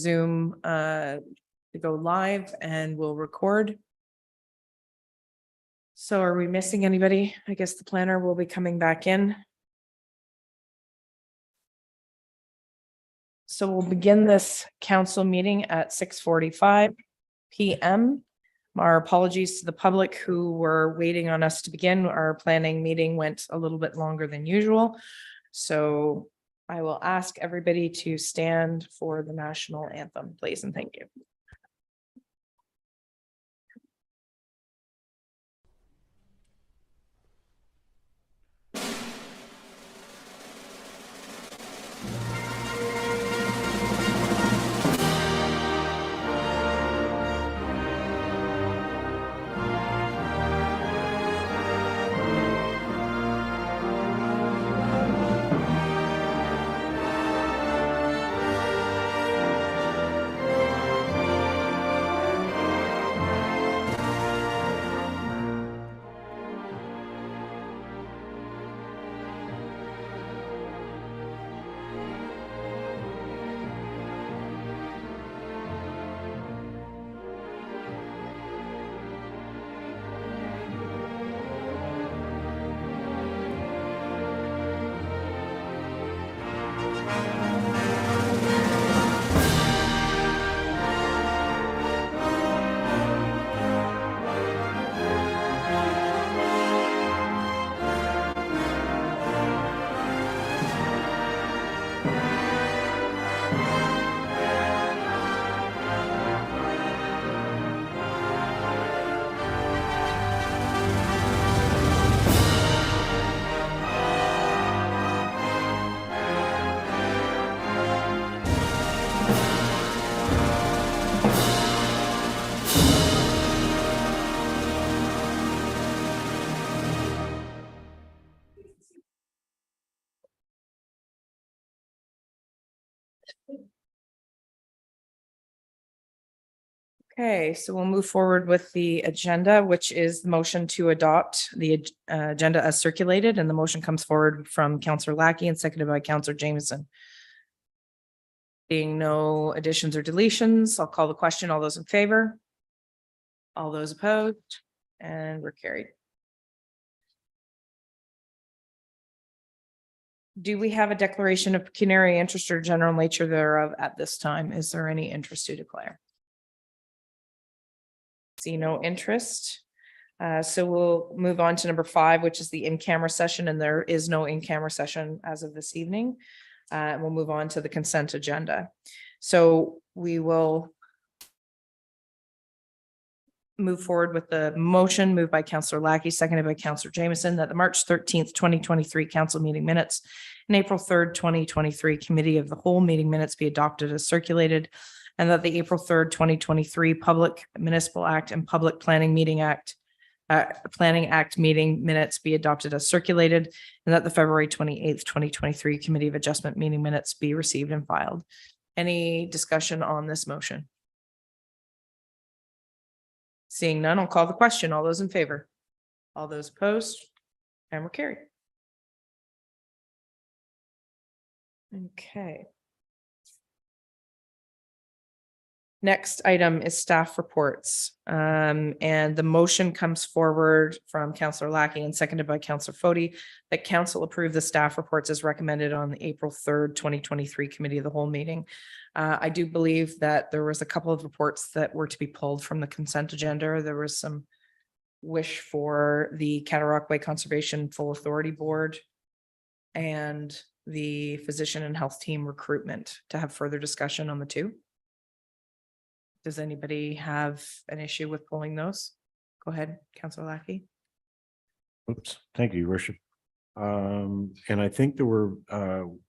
Zoom to go live and we'll record. So are we missing anybody? I guess the planner will be coming back in. So we'll begin this council meeting at 6:45 p.m. Our apologies to the public who were waiting on us to begin. Our planning meeting went a little bit longer than usual. So I will ask everybody to stand for the national anthem, please, and thank you. Okay, so we'll move forward with the agenda, which is the motion to adopt the agenda as circulated, and the motion comes forward from Councillor Lackey and seconded by Councillor Jameson. Being no additions or deletions, I'll call the question. All those in favor? All those opposed? And we're carried. Do we have a declaration of pecuniary interest or general nature thereof at this time? Is there any interest to declare? See no interest. So we'll move on to number 5, which is the in-camera session, and there is no in-camera session as of this evening. We'll move on to the consent agenda. So we will move forward with the motion moved by Councillor Lackey, seconded by Councillor Jameson, that the March 13th, 2023 council meeting minutes and April 3rd, 2023 committee of the whole meeting minutes be adopted as circulated, and that the April 3rd, 2023 Public Municipal Act and Public Planning Act meeting minutes be adopted as circulated, and that the February 28th, 2023 Committee of Adjustment meeting minutes be received and filed. Any discussion on this motion? Seeing none, I'll call the question. All those in favor? All those opposed? And we're carried. Okay. Next item is staff reports. And the motion comes forward from Councillor Lackey and seconded by Councillor Foti that council approve the staff reports as recommended on the April 3rd, 2023 Committee of the Whole meeting. I do believe that there was a couple of reports that were to be pulled from the consent agenda. There was some wish for the Cataraqui Conservation Full Authority Board and the physician and health team recruitment to have further discussion on the two. Does anybody have an issue with pulling those? Go ahead, Councillor Lackey. Oops, thank you, Your Worship. And I think there were,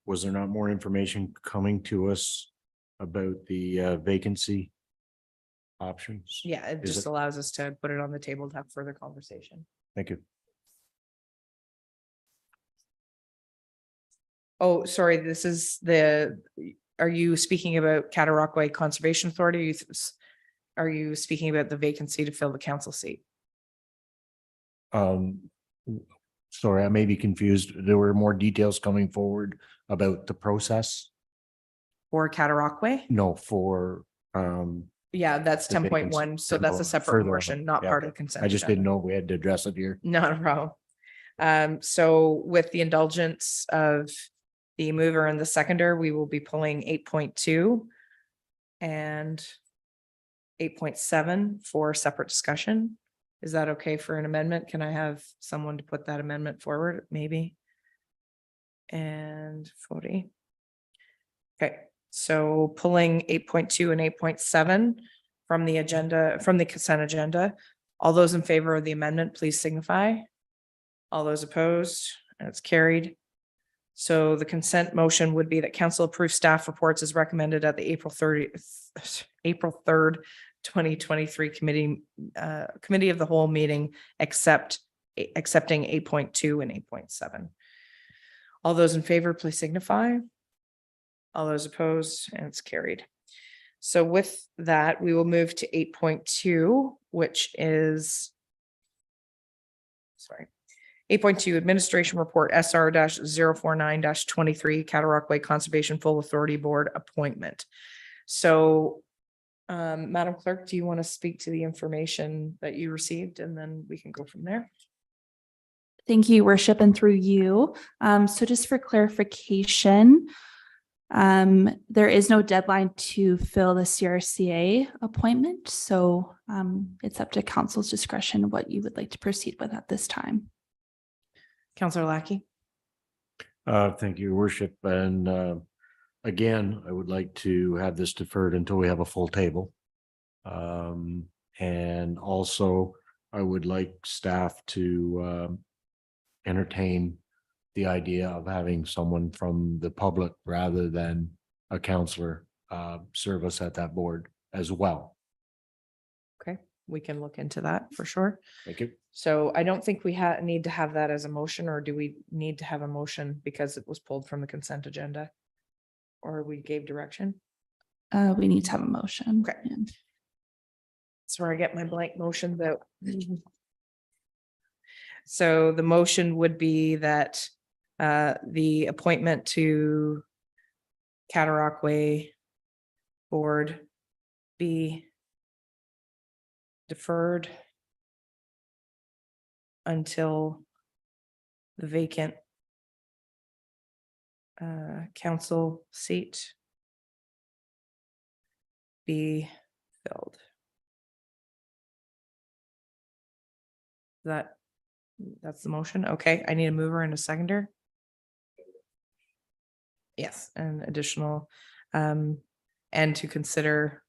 was there not more information coming to us about the vacancy options? Yeah, it Is just allows us to put it on the table to have further conversation. Thank you. Oh, sorry, this is the, are you speaking about Cataraqui Conservation Authority? Are you speaking about the vacancy to fill the council seat? Sorry, I may be confused. There were more details coming forward about the process. For Cataraqui? No, for, Yeah, that's The ten vacancy. point one, so that's a Further separate on. motion, not Yeah. part of the consent. I just agenda. didn't know we had to address it here. Not a problem. So with the indulgence of the mover and the seconder, we will be pulling 8.2 and 8.7 for separate discussion. Is that okay for an amendment? Can I have someone to put that amendment forward, maybe? And 40. Okay, so pulling 8.2 and 8.7 from the agenda, from the consent agenda. All those in favor of the amendment, please signify. All those opposed, and it's carried. So the consent motion would be that council approves staff reports as recommended at the April 3rd, 2023 committee of the whole meeting, accepting 8.2 and 8.7. All those in favor, please signify. All those opposed, and it's carried. So with that, we will move to 8.2, which is, sorry, 8.2 Administration Report SR-049-23 Cataraqui Conservation Full Authority Board Appointment. So, Madam Clerk, do you want to speak to the information that you received, and then we can go from there? Thank you, Worship, and through you. So just for clarification, there is no deadline to fill the CRCA appointment. So it's up to council's discretion what you would like to proceed with at this time. Councillor Lackey. Thank you, Worship. And again, I would like to have this deferred until we have a full table. And also, I would like staff to entertain the idea of having someone from the public rather than a councillor serve us at that board as well. Okay, we can look into that for sure. Thank you. So I don't think we need to have that as a motion, or do we need to have a motion because it was pulled from the consent agenda? Or we gave direction? We need to have a motion. Okay. Yeah. That's where I get my blank motions out. So the motion would be that the appointment to Cataraqui board be deferred until the vacant council seat be filled. That's the motion. Okay, I need a mover and a seconder. Yes, and additional, and to consider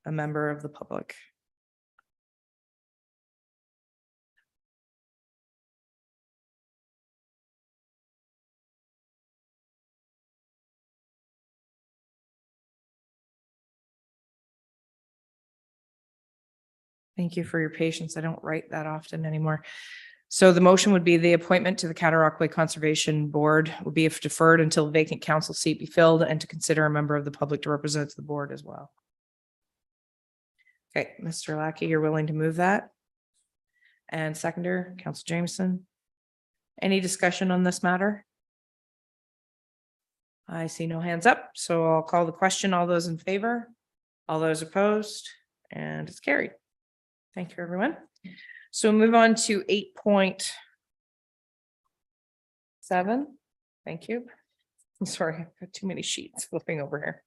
a member of the public. Thank you for your patience. I don't write that often anymore. So the motion would be the appointment to the Cataraqui Conservation Board will be deferred until vacant council seat be filled, and to consider a member of the public to represent the board as well. Okay, Mr. Lackey, you're willing to move that? And seconder, Councillor Jameson. Any discussion on this matter? I see no hands up, so I'll call the question. All those in favor? All those opposed? And it's carried. Thank you, everyone. So we'll move on to 8.7. Thank you. I'm sorry, I've got too many sheets flipping over here.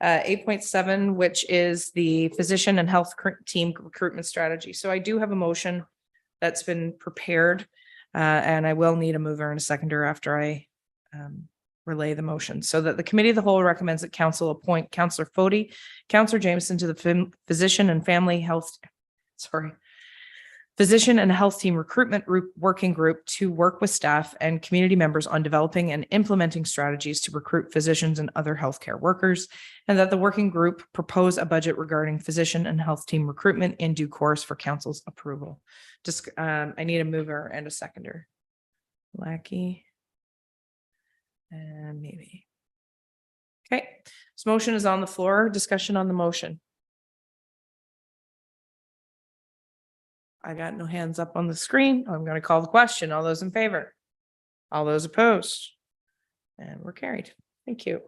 8.7, which is the physician and health team recruitment strategy. So I do have a motion that's been prepared, and I will need a mover and a seconder after I relay the motion. So that the committee of the whole recommends that council appoint Councillor Fody, Councillor Jameson to the physician and health team recruitment working group to work with staff and community members on developing and implementing strategies to recruit physicians and other healthcare workers, and that the working group propose a budget regarding physician and health team recruitment in due course for council's approval. Just, I need a mover and a seconder. Lackey. And maybe. Okay, this motion is on the floor. Discussion on the motion. I got no hands up on the screen. I'm going to call the question. All those in favor? All those opposed? And we're carried. Thank you.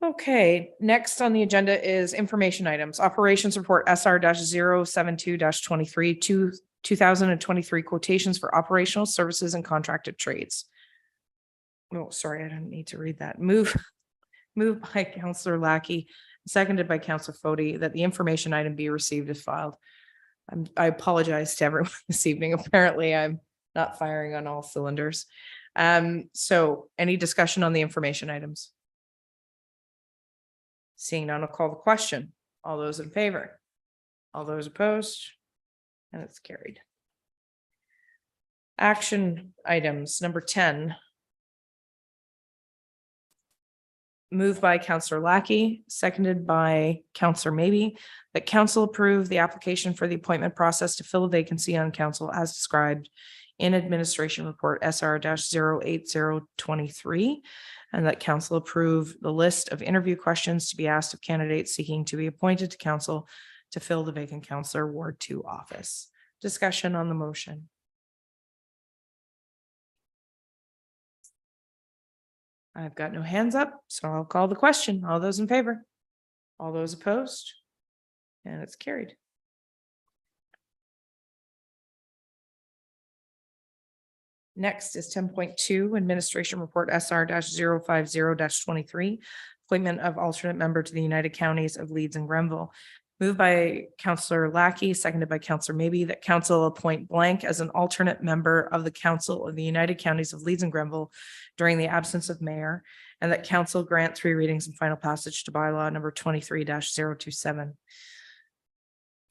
Okay, next on the agenda is information items. Operations report SR-072-23 2023 quotations for operational services and contracted trades. Oh, sorry, I didn't need to read that. Moved by Councillor Lackey, seconded by Councillor Fody, that the information item be received as filed. I apologize to everyone this evening. Apparently, I'm not firing on all cylinders. So any discussion on the information items? Seeing none, I'll call the question. All those in favor? All those opposed? And it's carried. Action items, number 10. Moved by Councillor Lackey, seconded by Councillor Maybe, that council approve the application for the appointment process to fill a vacancy on council as described in administration report SR-08023, and that council approve the list of interview questions to be asked of candidates seeking to be appointed to council to fill the vacant councillor Ward 2 office. Discussion on the motion. I've got no hands up, so I'll call the question. All those in favor? All those opposed? And it's carried. Next is 10.2 administration report SR-050-23 appointment of alternate member to the United Counties of Leeds and Grenville. Moved by Councillor Lackey, seconded by Councillor Maybe, that council appoint blank as an alternate member of the Council of the United Counties of Leeds and Grenville during the absence of mayor, and that council grant 3 readings and final passage to bylaw number 23-027.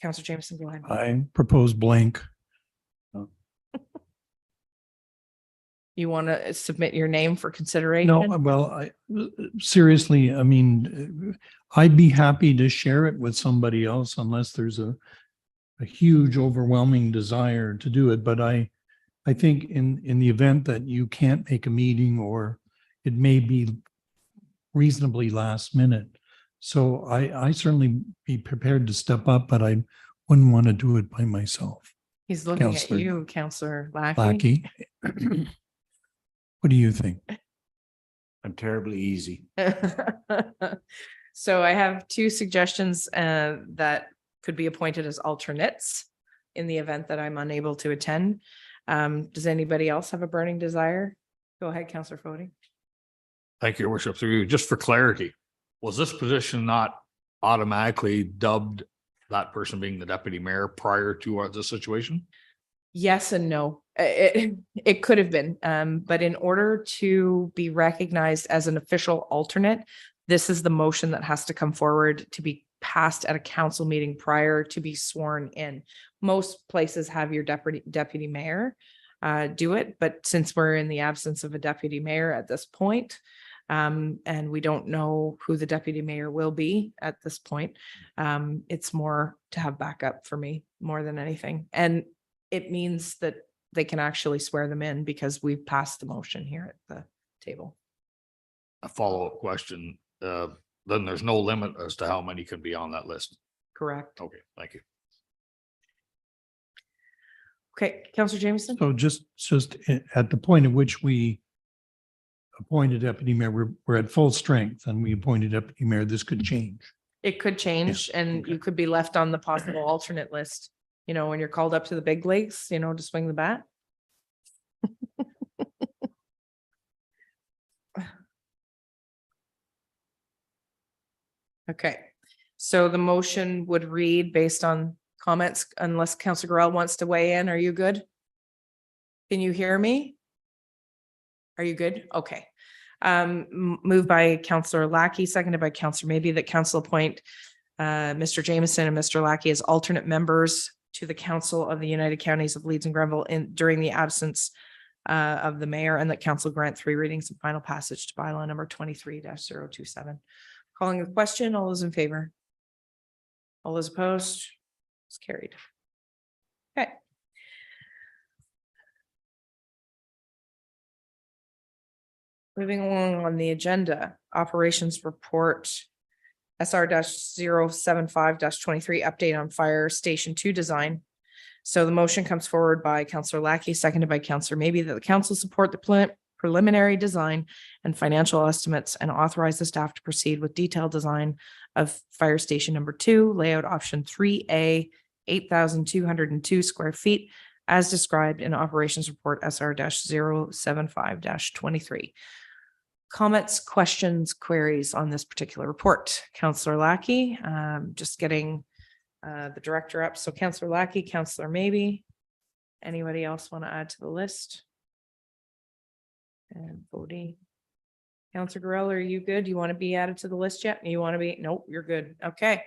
Councillor Jameson, go ahead. I propose blank. You want to submit your name for consideration? No, well, seriously, I mean, I'd be happy to share it with somebody else unless there's a huge overwhelming desire to do it. But I think in the event that you can't make a meeting or it may be reasonably last minute. So I certainly be prepared to step up, but I wouldn't want to do it by myself. He's looking Councillor at you, Councillor Lackey. Lackey. What do you think? I'm terribly easy. So I have 2 suggestions that could be appointed as alternates in the event that I'm unable to attend. Does anybody else have a burning desire? Go ahead, Councillor Fody. Thank you, Your Worship. Through you, just for clarity, was this position not automatically dubbed that person being the deputy mayor prior to the situation? Yes and no. It could have been, but in order to be recognized as an official alternate, this is the motion that has to come forward to be passed at a council meeting prior to be sworn in. Most places have your deputy mayor do it, but since we're in the absence of a deputy mayor at this point, and we don't know who the deputy mayor will be at this point, it's more to have backup for me more than anything. And it means that they can actually swear them in because we've passed the motion here at the table. A follow-up question, then there's no limit as to how many can be on that list. Correct. Okay, thank you. Okay, Councillor Jameson? So just at the point at which we appointed deputy mayor, we're at full strength and we appointed deputy mayor, this could change. It could change and you could be left on the possible alternate list. You know, when you're called up to the big leagues, you know, to swing the bat. Okay, so the motion would read based on comments, unless Councillor Gorell wants to weigh in. Are you good? Can you hear me? Are you good? Okay. Moved by Councillor Lackey, seconded by Councillor Maybe, that council appoint Mr. Jameson and Mr. Lackey as alternate members to the Council of the United Counties of Leeds and Grenville during the absence of the mayor, and that council grant 3 readings and final passage to bylaw number 23-027. Calling the question, all those in favor? All those opposed? It's carried. Okay. Moving along on the agenda, operations report SR-075-23 update on fire station 2 design. So the motion comes forward by Councillor Lackey, seconded by Councillor Maybe, that the council support the preliminary design and financial estimates and authorize the staff to proceed with detailed design of fire station number 2, layout option 3A, 8,202 square feet, as described in operations report SR-075-23. Comments, questions, queries on this particular report? Councillor Lackey, just getting the director up. So Councillor Lackey, Councillor Maybe. Anybody else want to add to the list? And Bodie. Councillor Gorell, are you good? You want to be added to the list yet? You want to be? Nope, you're good. Okay.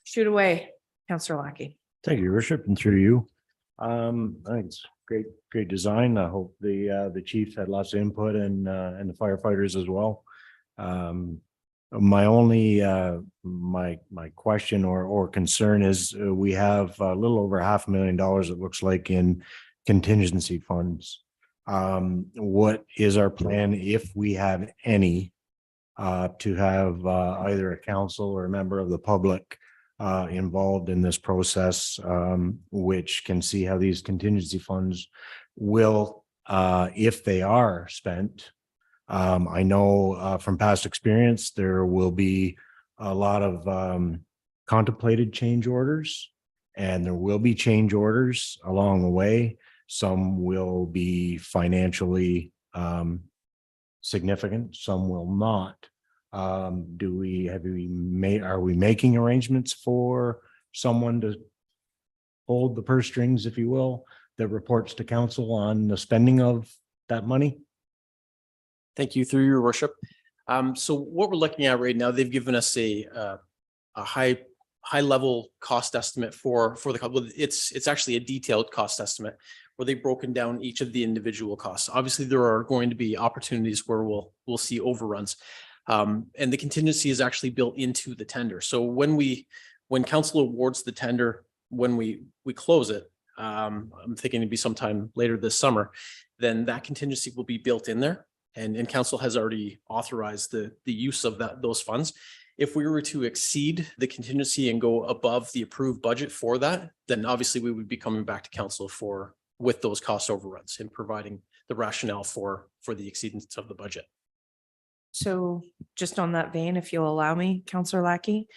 Shoot away, Councillor Lackey. Thank you, Your Worship, and through you. I think it's great design. I hope the chiefs had lots of input and the firefighters as well. My only my question or concern is we have a little over $500,000, it looks like, in contingency funds. What is our plan, if we have any, to have either a council or a member of the public involved in this process, which can see how these contingency funds will, if they are spent. I know from past experience, there will be a lot of contemplated change orders, and there will be change orders along the way. Some will be financially significant, some will not. Are we making arrangements for someone to hold the purse strings, if you will, that reports to council on the spending of that money? Thank you, through your worship. So what we're looking at right now, they've given us a high level cost estimate for the, it's actually a detailed cost estimate where they've broken down each of the individual costs. Obviously, there are going to be opportunities where we'll see overruns. And the contingency is actually built into the tender. So when council awards the tender, when we close it, I'm thinking it'd be sometime later this summer, then that contingency will be built in there. And council has already authorized the use of those funds. If we were to exceed the contingency and go above the approved budget for that, then obviously we would be coming back to council with those cost overruns and providing the rationale for the exceedance of the budget. So just on that vein, if you'll allow me, Councillor Lackey,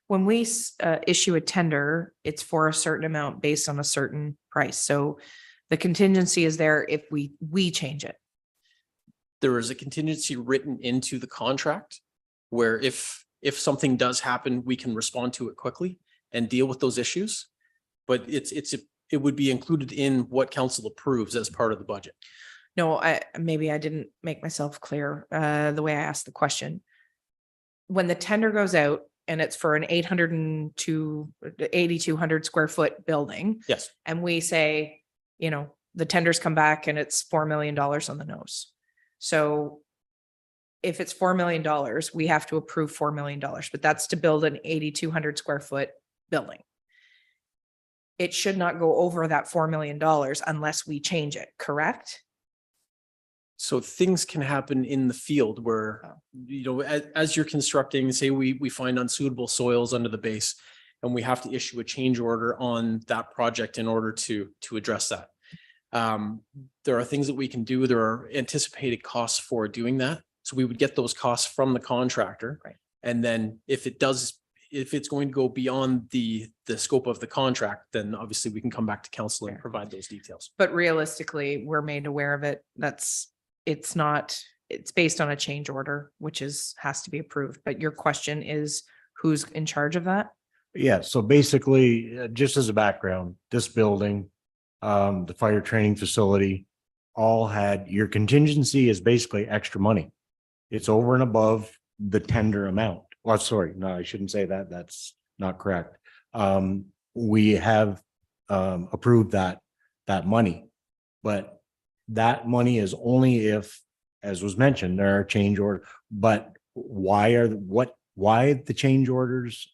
when we issue a tender, it's for a certain amount based on a certain price. So the contingency is there if we change it. There is a contingency written into the contract where if something does happen, we can respond to it quickly and deal with those issues. But it would be included in what council approves as part of the budget. No, maybe I didn't make myself clear the way I asked the question. When the tender goes out and it's for an 8,200 square foot building. Yes. And we say, the tenders come back and it's $4 million on the nose. So if it's $4 million, we have to approve $4 million, but that's to build an 8,200 square foot building. It should not go over that $4 million unless we change it, correct? So things can happen in the field where, as you're constructing, say we find unsuitable soils under the base and we have to issue a change order on that project in order to address that. There are things that we can do. There are anticipated costs for doing that. So we would get those costs from the contractor. Right. And then if it's going to go beyond the scope of the contract, then obviously we can come back to council and provide those details. But realistically, we're made aware of it. It's based on a change order, which has to be approved. But your question is, who's in charge of that? Yeah, so basically, just as a background, this building, the fire training facility, all had, your contingency is basically extra money. It's over and above the tender amount. Well, sorry, no, I shouldn't say that. That's not correct. We have approved that money, but that money is only if, as was mentioned, there are change orders. But why the change orders,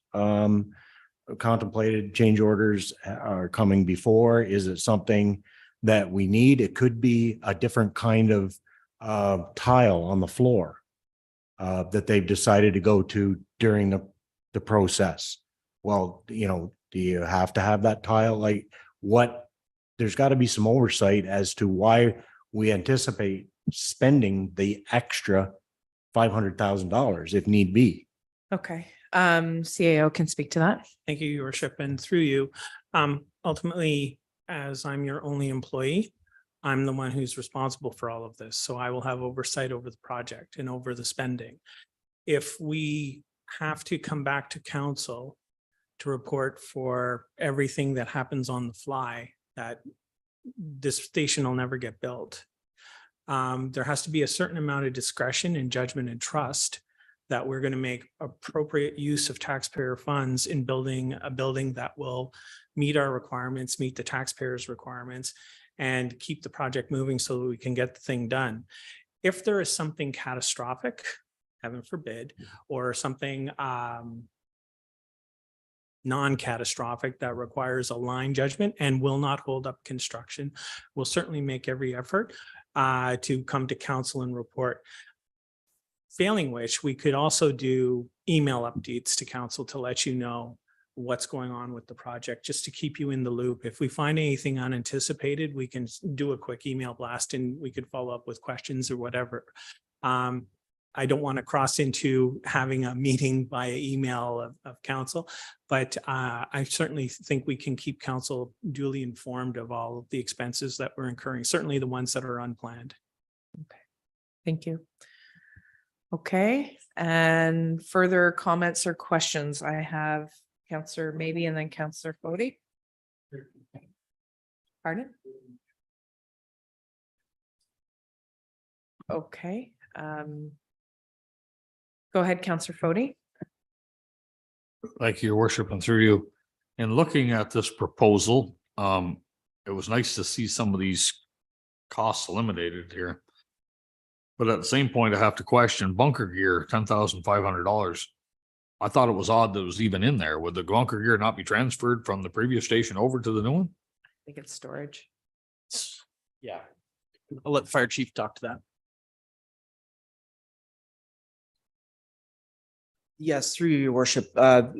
contemplated change orders are coming before? Is it something that we need? It could be a different kind of tile on the floor that they've decided to go to during the process. Well, do you have to have that tile? Like, there's got to be some oversight as to why we anticipate spending the extra $500,000 if need be. Okay, CAO can speak to that. Thank you, Your Worship, and through you. Ultimately, as I'm your only employee, I'm the one who's responsible for all of this. So I will have oversight over the project and over the spending. If we have to come back to council to report for everything that happens on the fly, that this station will never get built. There has to be a certain amount of discretion and judgment and trust that we're going to make appropriate use of taxpayer funds in building a building that will meet our requirements, meet the taxpayers' requirements, and keep the project moving so that we can get the thing done. If there is something catastrophic, heaven forbid, or something non-catastrophic that requires a line judgment and will not hold up construction, we'll certainly make every effort to come to council and report. Failing which, we could also do email updates to council to let you know what's going on with the project, just to keep you in the loop. If we find anything unanticipated, we can do a quick email blast and we could follow up with questions or whatever. I don't want to cross into having a meeting via email of council, but I certainly think we can keep council duly informed of all of the expenses that we're incurring, certainly the ones that are unplanned. Okay, thank you. Okay, and further comments or questions? I have Councillor Maybe and then Councillor Fody. Pardon? Okay. Go ahead, Councillor Fody. Thank you, Your Worship, and through you. In looking at this proposal, it was nice to see some of these costs eliminated here. But at the same point, I have to question bunker gear, $10,500. I thought it was odd that it was even in there. Would the bunker gear not be transferred from the previous station over to the new one? I think it's storage. Yeah. I'll let the fire chief talk to that. Yes, through your worship.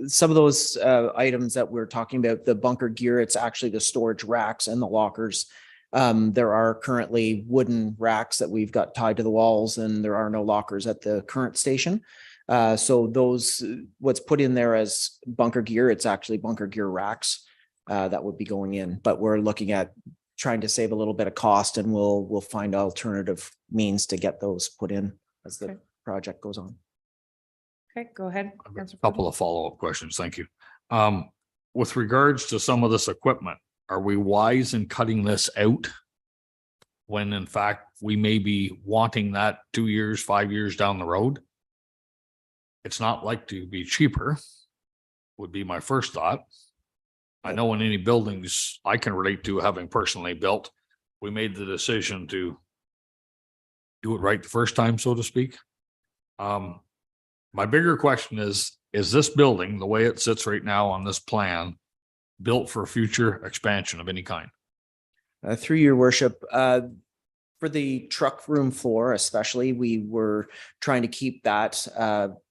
Some of those items that we're talking about, the bunker gear, it's actually the storage racks and the lockers. There are currently wooden racks that we've got tied to the walls, and there are no lockers at the current station. So those, what's put in there as bunker gear, it's actually bunker gear racks that would be going in. But we're looking at trying to save a little bit of cost, and we'll find alternative means to get those put in as the project goes on. Okay, go ahead. A couple of follow-up questions. Thank you. With regards to some of this equipment, are we wise in cutting this out when in fact we may be wanting that 2 years, 5 years down the road? It's not like to be cheaper, would be my first thought. I know in any buildings I can relate to, having personally built, we made the decision to do it right the first time, so to speak. My bigger question is this building, the way it sits right now on this plan, built for future expansion of any kind? Through your worship, for the truck room floor especially, we were trying to keep that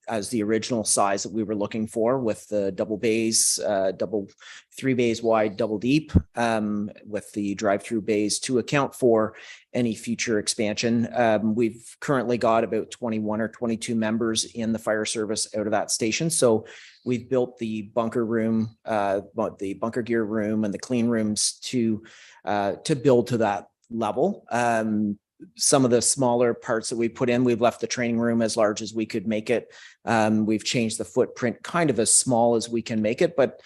as the original size that we were looking for, with the double bays, double 3 bays wide, double deep, with the drive-through bays to account for any future expansion. We've currently got about 21 or 22 members in the fire service out of that station. So we've built the bunker room, the bunker gear room and the clean rooms to build to that level. Some of the smaller parts that we put in, we've left the training room as large as we could make it. We've changed the footprint kind of as small as we can make it, but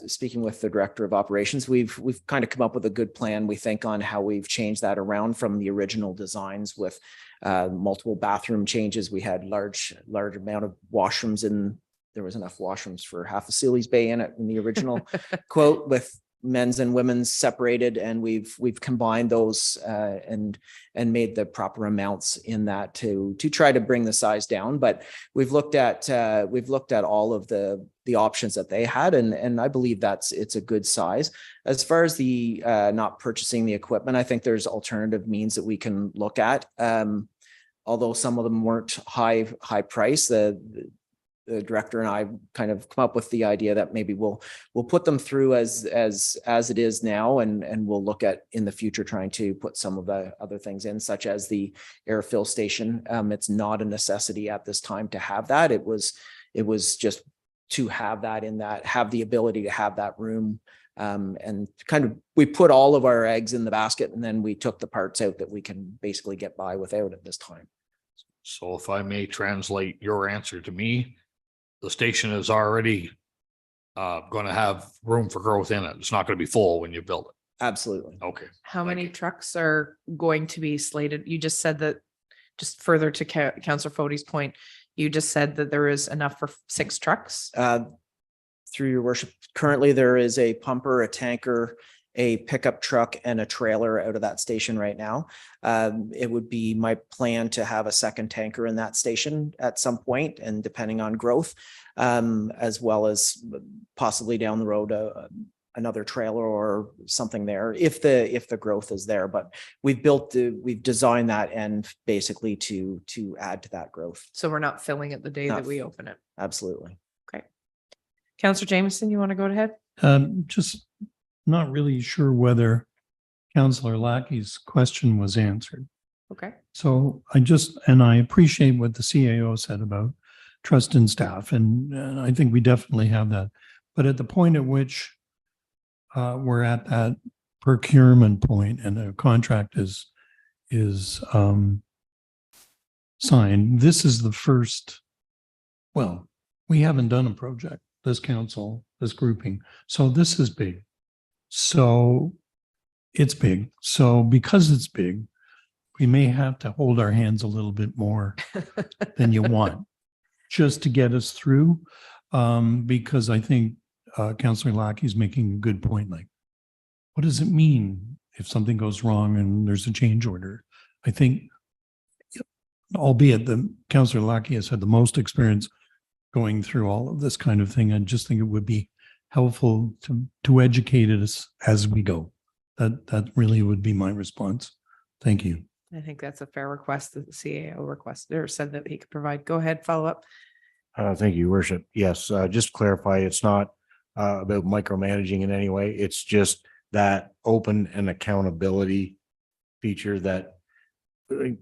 speaking with the director of operations, we've kind of come up with a good plan, we think, on how we've changed that around from the original designs with multiple bathroom changes. We had large amount of washrooms, and there was enough washrooms for half a Sealy's Bay in it in the original quote, with men's and women's separated, and we've combined those and made the proper amounts in that to try to bring the size down. But we've looked at all of the options that they had, and I believe it's a good size. As far as the not purchasing the equipment, I think there's alternative means that we can look at. Although some of them weren't high price, the the director and I kind of come up with the idea that maybe we'll put them through as it is now, and we'll look at in the future trying to put some of the other things in, such as the air fill station. It's not a necessity at this time to have that. It was just to have that have the ability to have that room. And kind of, we put all of our eggs in the basket, and then we took the parts out that we can basically get by without at this time. So if I may translate your answer to me, the station is already going to have room for growth in it. It's not going to be full when you build it. Absolutely. Okay. How Thank many you. trucks are going to be slated? You just said that, just further to Councillor Fode's point, you just said that there is enough for 6 trucks. Through your worship, currently there is a pumper, a tanker, a pickup truck, and a trailer out of that station right now. It would be my plan to have a second tanker in that station at some point, and depending on growth, as well as possibly down the road, another trailer or something there if the growth is there. But we've designed that end basically to add to that growth. So we're not filling it the day that we open it. Absolutely. Councillor Jameson, you want to go ahead? Just not really sure whether Councillor Lackey's question was answered. Okay. So I appreciate what the CAO said about trust in staff, and I think we definitely have that. But at the point at which we're at that procurement point and a contract is signed, this is the first, well, we haven't done a project, this council, this grouping. So this is big. So it's big. So because it's big, we may have to hold our hands a little bit more than you want just to get us through. Because I think Councillor Lackey's making a good point. Like, what does it mean if something goes wrong and there's a change order? I think, albeit the Councillor Lackey has had the most experience going through all of this kind of thing, I just think it would be helpful to educate us as we go. That really would be my response. Thank you. I think that's a fair request that the CAO requested or said that he could provide. Go ahead, follow up. Thank you, Worship. Yes, just to clarify, it's not about micromanaging in any way. It's just that open and accountability feature that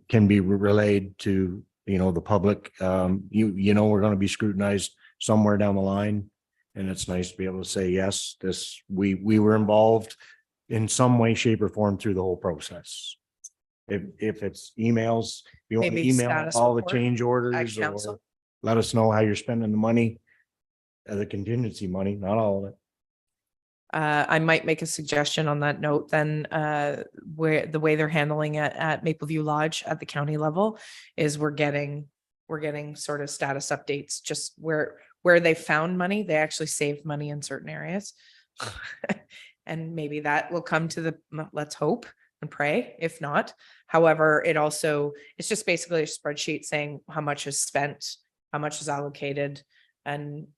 can be relayed to, the public. We're going to be scrutinized somewhere down the line, and it's nice to be able to say, yes, we were involved in some way, shape, or form through the whole process. If it's emails, you want to Maybe email status all the report change orders, council. or let us know how you're spending the money, the contingency money, not all of it. I might make a suggestion on that note then, where the way they're handling it at Mapleview Lodge at the county level is we're getting sort of status updates, just where they found money. They actually saved money in certain areas. And maybe that will come to let's hope and pray, if not. However, it's just basically a spreadsheet saying how much is spent, how much is allocated. And,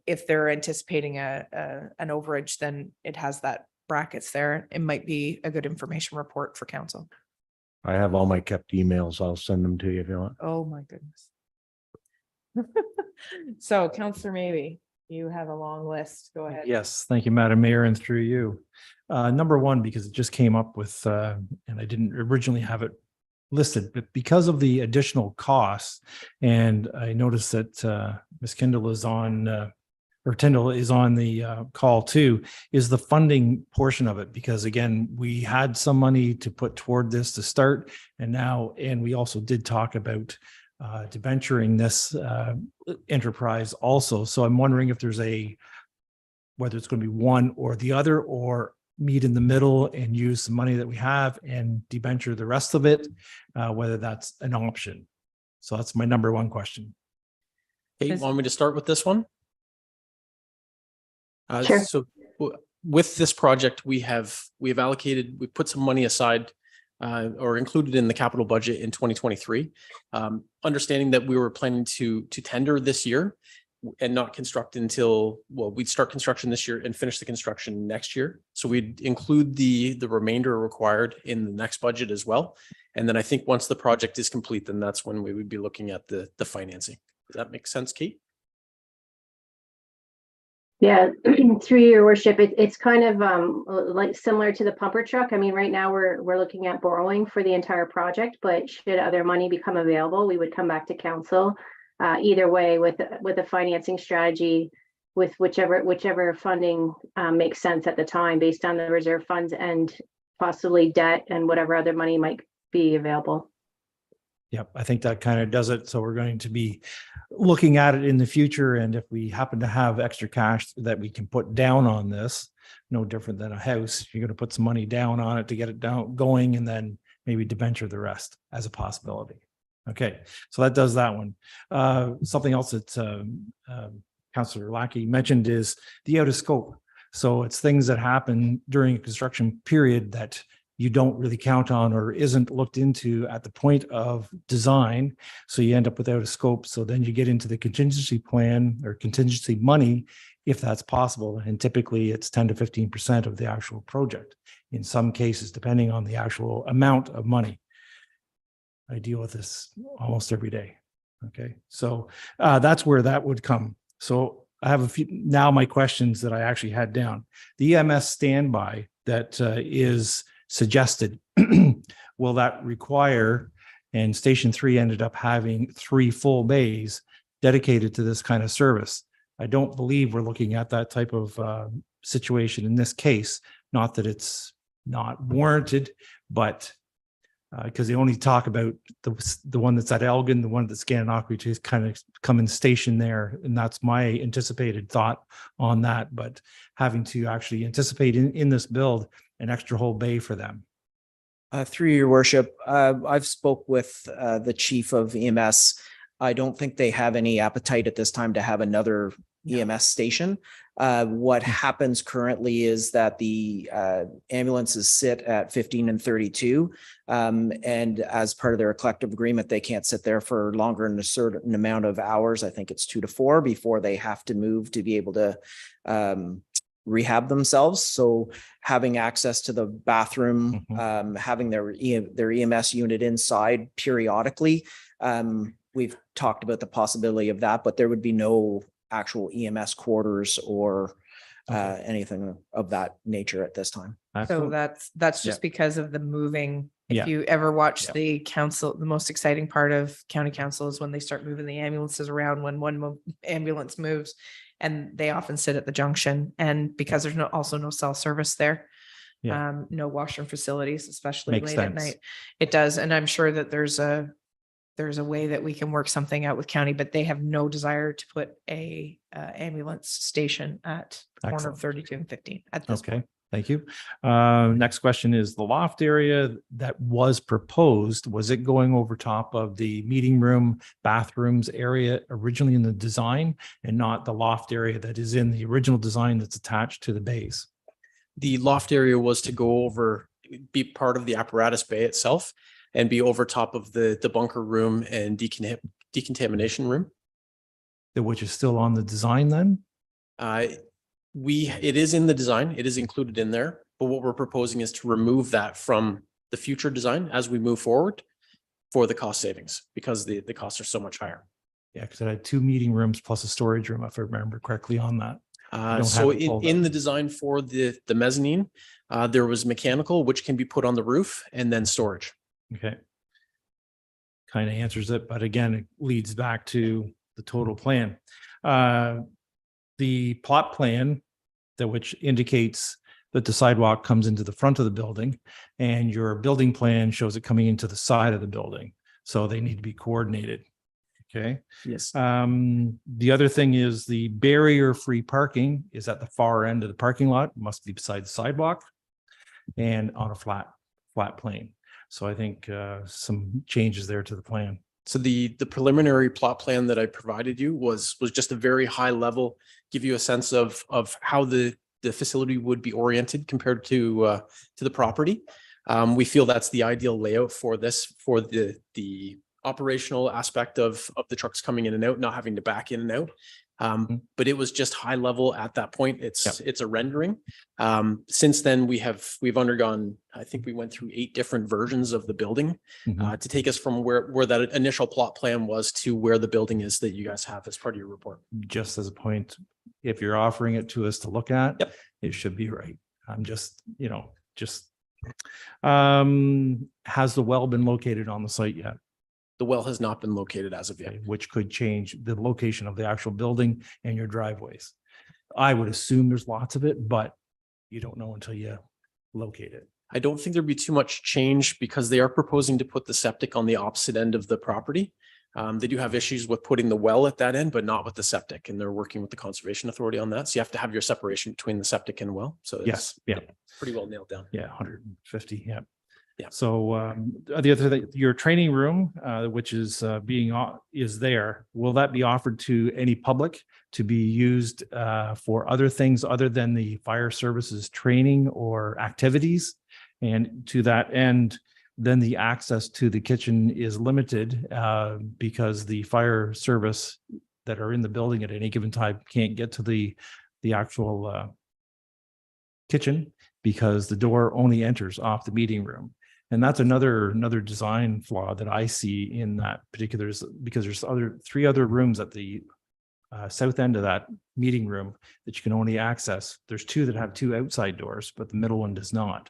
if they're anticipating an overage, then it has that brackets there. It might be a good information report for council. I have all my kept emails. I'll send them to you if you want. Oh, my goodness. So Councillor, maybe you have a long list. Go ahead. Yes, thank you, Madam Mayor, and through you. Number one, because it just came up with, and I didn't originally have it listed, but because of the additional costs, and I noticed that Ms. Tyndall is on the call too, is the funding portion of it. Because again, we had some money to put toward this to start, and we also did talk about debenturing this enterprise also. So I'm wondering if there's whether it's going to be one or the other, or meet in the middle and use the money that we have and debenture the rest of it, whether that's an option. So that's my number one question. Okay, want me to start with this one? Sure. So with this project, we put some money aside or included in the capital budget in 2023, understanding that we were planning to tender this year and not construct until, we'd start construction this year and finish the construction next year. So we'd include the remainder required in the next budget as well. And then I think once the project is complete, then that's when we would be looking at the financing. Does that make sense, Kate? Yeah, through your worship, it's kind of like similar to the pumper truck. I mean, right now we're looking at borrowing for the entire project, but should other money become available, we would come back to council. Either way, with a financing strategy, with whichever funding makes sense at the time, based on the reserve funds and possibly debt and whatever other money might be available. Yep, I think that kind of does it. So we're going to be looking at it in the future. And if we happen to have extra cash that we can put down on this, no different than a house, you're going to put some money down on it to get it down going and then maybe debenture the rest as a possibility. Okay, so that does that one. Something else that Councillor Lackey mentioned is the out of scope. So it's things that happen during a construction period that you don't really count on or isn't looked into at the point of design. So you end up without a scope. So then you get into the contingency plan or contingency money, if that's possible. And typically it's 10 to 15% of the actual project. In some cases, depending on the actual amount of money. I deal with this almost every day. Okay, so that's where that would come. So I have a few now my questions that I actually had down. The EMS standby that is suggested, will that require, and Station 3 ended up having 3 full bays dedicated to this kind of service. I don't believe we're looking at that type of situation in this case, not that it's not warranted, but because they only talk about the one that's at Elgin, the one that's Cataraqui, to kind of come and station there. And that's my anticipated thought on that. But having to actually anticipate in this build an extra whole bay for them. Through your worship, I've spoke with the chief of EMS. I don't think they have any appetite at this time to have another EMS station. What happens currently is that the ambulances sit at 15 and 32. And as part of their collective agreement, they can't sit there for longer than a certain amount of hours. I think it's 2 to 4 before they have to move to be able to rehab themselves. So having access to the bathroom, having their EMS unit inside periodically. We've talked about the possibility of that, but there would be no actual EMS quarters or anything of that nature at this time. So that's just because of the moving. If you ever watch the council, the most exciting part of county council is when they start moving the ambulances around, when one ambulance moves, and they often sit at the junction. And because there's also no cell service there, no washroom facilities, especially late at night, it does. And I'm sure that there's a way that we can work something out with county, but they have no desire to put a ambulance station at the corner of 32 and 15 at this point. Thank you. Next question is the loft area that was proposed, was it going over top of the meeting room, bathrooms area originally in the design and not the loft area that is in the original design that's attached to the base? The loft area was to go over, be part of the apparatus bay itself and be over top of the bunker room and decontamination room. Which is still on the design then? It is in the design, it is included in there, but what we're proposing is to remove that from the future design as we move forward for the cost savings, because the costs are so much higher. Yeah, because I had 2 meeting rooms plus a storage room, if I remember correctly on that. So in the design for the mezzanine, there was mechanical, which can be put on the roof, and then storage. Okay. Kind of answers it, but again, it leads back to the total plan. The plot plan which indicates that the sidewalk comes into the front of the building and your building plan shows it coming into the side of the building. So they need to be coordinated. Okay. Yes. The other thing is the barrier-free parking is at the far end of the parking lot, must be beside the sidewalk and on a flat plane. So I think some changes there to the plan. So the preliminary plot plan that I provided you was just a very high level, give you a sense of how the facility would be oriented compared to the property. We feel that's the ideal layout for this, for the operational aspect of the trucks coming in and out, not having to back in and out. But it was just high level at that point. It's a rendering. Since then we've undergone, I think we went through 8 different versions of the building to take us from where that initial plot plan was to where the building is that you guys have as part of your report. Just as a point, if you're offering it to us to look at, Yep. it should be right. I'm just, has the well been located on the site yet? The well has not been located as of yet. Okay, which could change the location of the actual building and your driveways. I would assume there's lots of it, but you don't know until you locate it. I don't think there'd be too much change because they are proposing to put the septic on the opposite end of the property. They do have issues with putting the well at that end, but not with the septic, and they're working with the Conservation Authority on that. So you have to have your separation between the septic and well. So it's Yes, yeah, pretty well nailed down. yeah, 150, yeah. Yeah. So the other thing, your training room, which is is there, will that be offered to any public to be used for other things other than the fire services training or activities? And to that end, then the access to the kitchen is limited because the fire service that are in the building at any given time can't get to the actual kitchen because the door only enters off the meeting room. And that's another design flaw that I see in that particular, because there's three other rooms at the south end of that meeting room that you can only access. There's two that have two outside doors, but the middle one does not.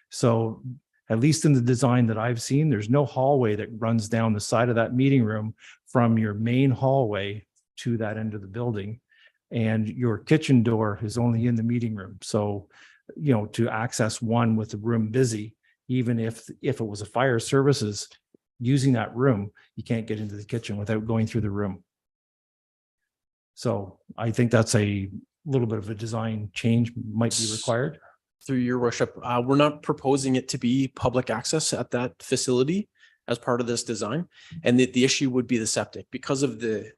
So at least in the design that I've seen, there's no hallway that runs down the side of that meeting room from your main hallway to that end of the building. And your kitchen door is only in the meeting room. So, to access one with the room busy, even if it was a fire services using that room, you can't get into the kitchen without going through the room. So I think that's a little bit of a design change might be required. Through your worship, we're not proposing it to be public access at that facility as part of this design. And the issue would be the septic because of the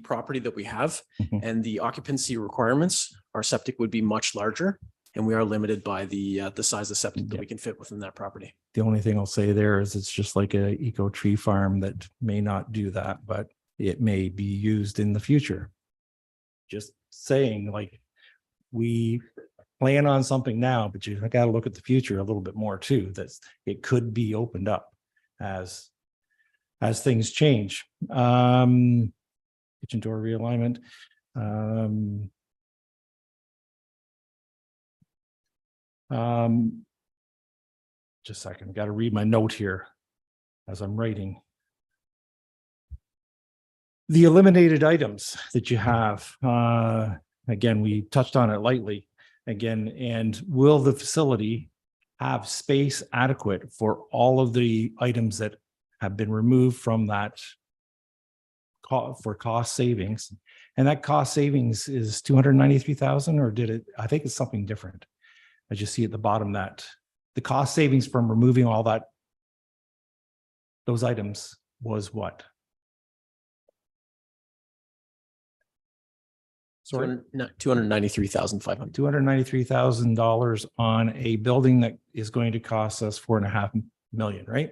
property that we have and the occupancy requirements. Our septic would be much larger, and we are limited by the size of septic that we can fit within that property. The only thing I'll say there is it's just like a eco tree farm that may not do that, but it may be used in the future. Just saying, like, we plan on something now, but you got to look at the future a little bit more too. That's it could be opened up as things change. Kitchen door realignment. Just a second, got to read my note here as I'm writing. The eliminated items that you have, again, we touched on it lightly again, and will the facility have space adequate for all of the items that have been removed from that for cost savings? And that cost savings is 293,000, or did it? I think it's something different. I just see at the bottom that the cost savings from removing all those items was what? Sorry, $293,500. $293,000 on a building that is going to cost us $4.5 million, right?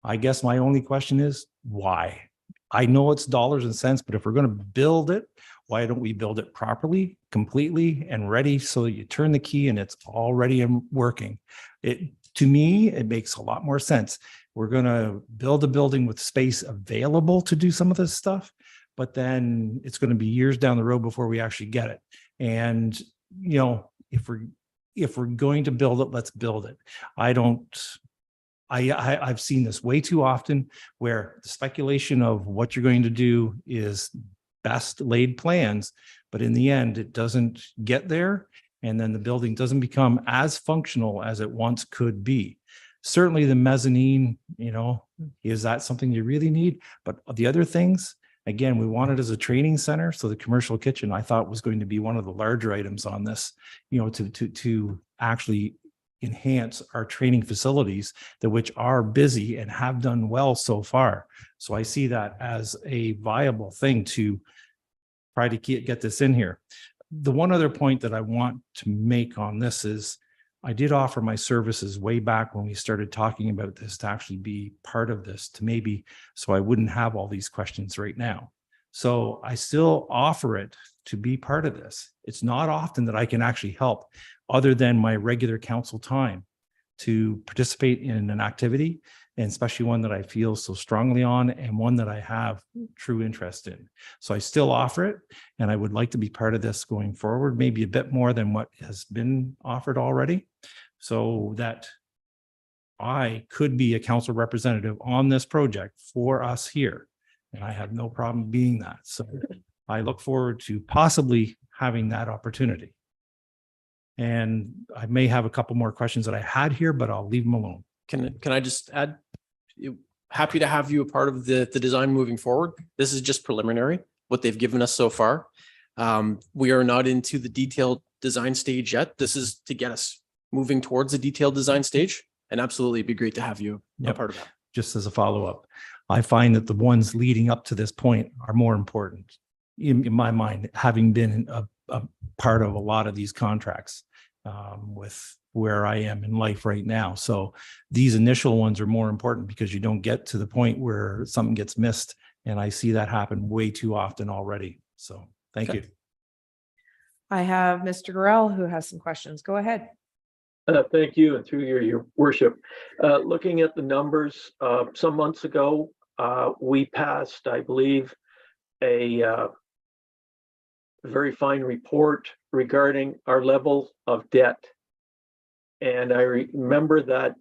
I guess my only question is why? I know it's dollars and cents, but if we're going to build it, why don't we build it properly, completely and ready so that you turn the key and it's already working? To me, it makes a lot more sense. We're going to build a building with space available to do some of this stuff, but then it's going to be years down the road before we actually get it. And, if we're going to build it, let's build it. I've seen this way too often where the speculation of what you're going to do is best laid plans, but in the end, it doesn't get there. And then the building doesn't become as functional as it once could be. Certainly the mezzanine, is that something you really need? But the other things, again, we want it as a training center. So the commercial kitchen, I thought, was going to be one of the larger items on this, to actually enhance our training facilities that which are busy and have done well so far. So I see that as a viable thing to try to get this in here. The one other point that I want to make on this is I did offer my services way back when we started talking about this to actually be part of this, to maybe, so I wouldn't have all these questions right now. So I still offer it to be part of this. It's not often that I can actually help other than my regular council time to participate in an activity, and especially one that I feel so strongly on and one that I have true interest in. So I still offer it, and I would like to be part of this going forward, maybe a bit more than what has been offered already, so that I could be a council representative on this project for us here. And I have no problem being that. So I look forward to possibly having that opportunity. And I may have a couple more questions that I had here, but I'll leave them alone. Can I just add? Happy to have you a part of the design moving forward. This is just preliminary, what they've given us so far. We are not into the detailed design stage yet. This is to get us moving towards the detailed design stage. And absolutely, it'd be great to have you a Yep. part of that. Just as a follow-up, I find that the ones leading up to this point are more important in my mind, having been a part of a lot of these contracts with where I am in life right now. So these initial ones are more important because you don't get to the point where something gets missed. And I see that happen way too often already. So thank Okay. you. I have Mr. Gorell who has some questions. Go ahead. Thank you, and through your worship. Looking at the numbers, some months ago, we passed, I believe, a very fine report regarding our level of debt. And I remember that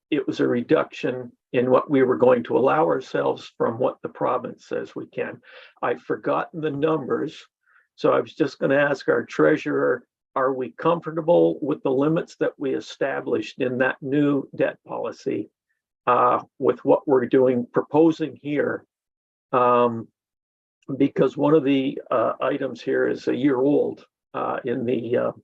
it was a reduction in what we were going to allow ourselves from what the province says we can. I've forgotten the numbers, so I was just going to ask our treasurer, are we comfortable with the limits that we established in that new debt policy with what we're proposing here? Because one of the items here is a year old in the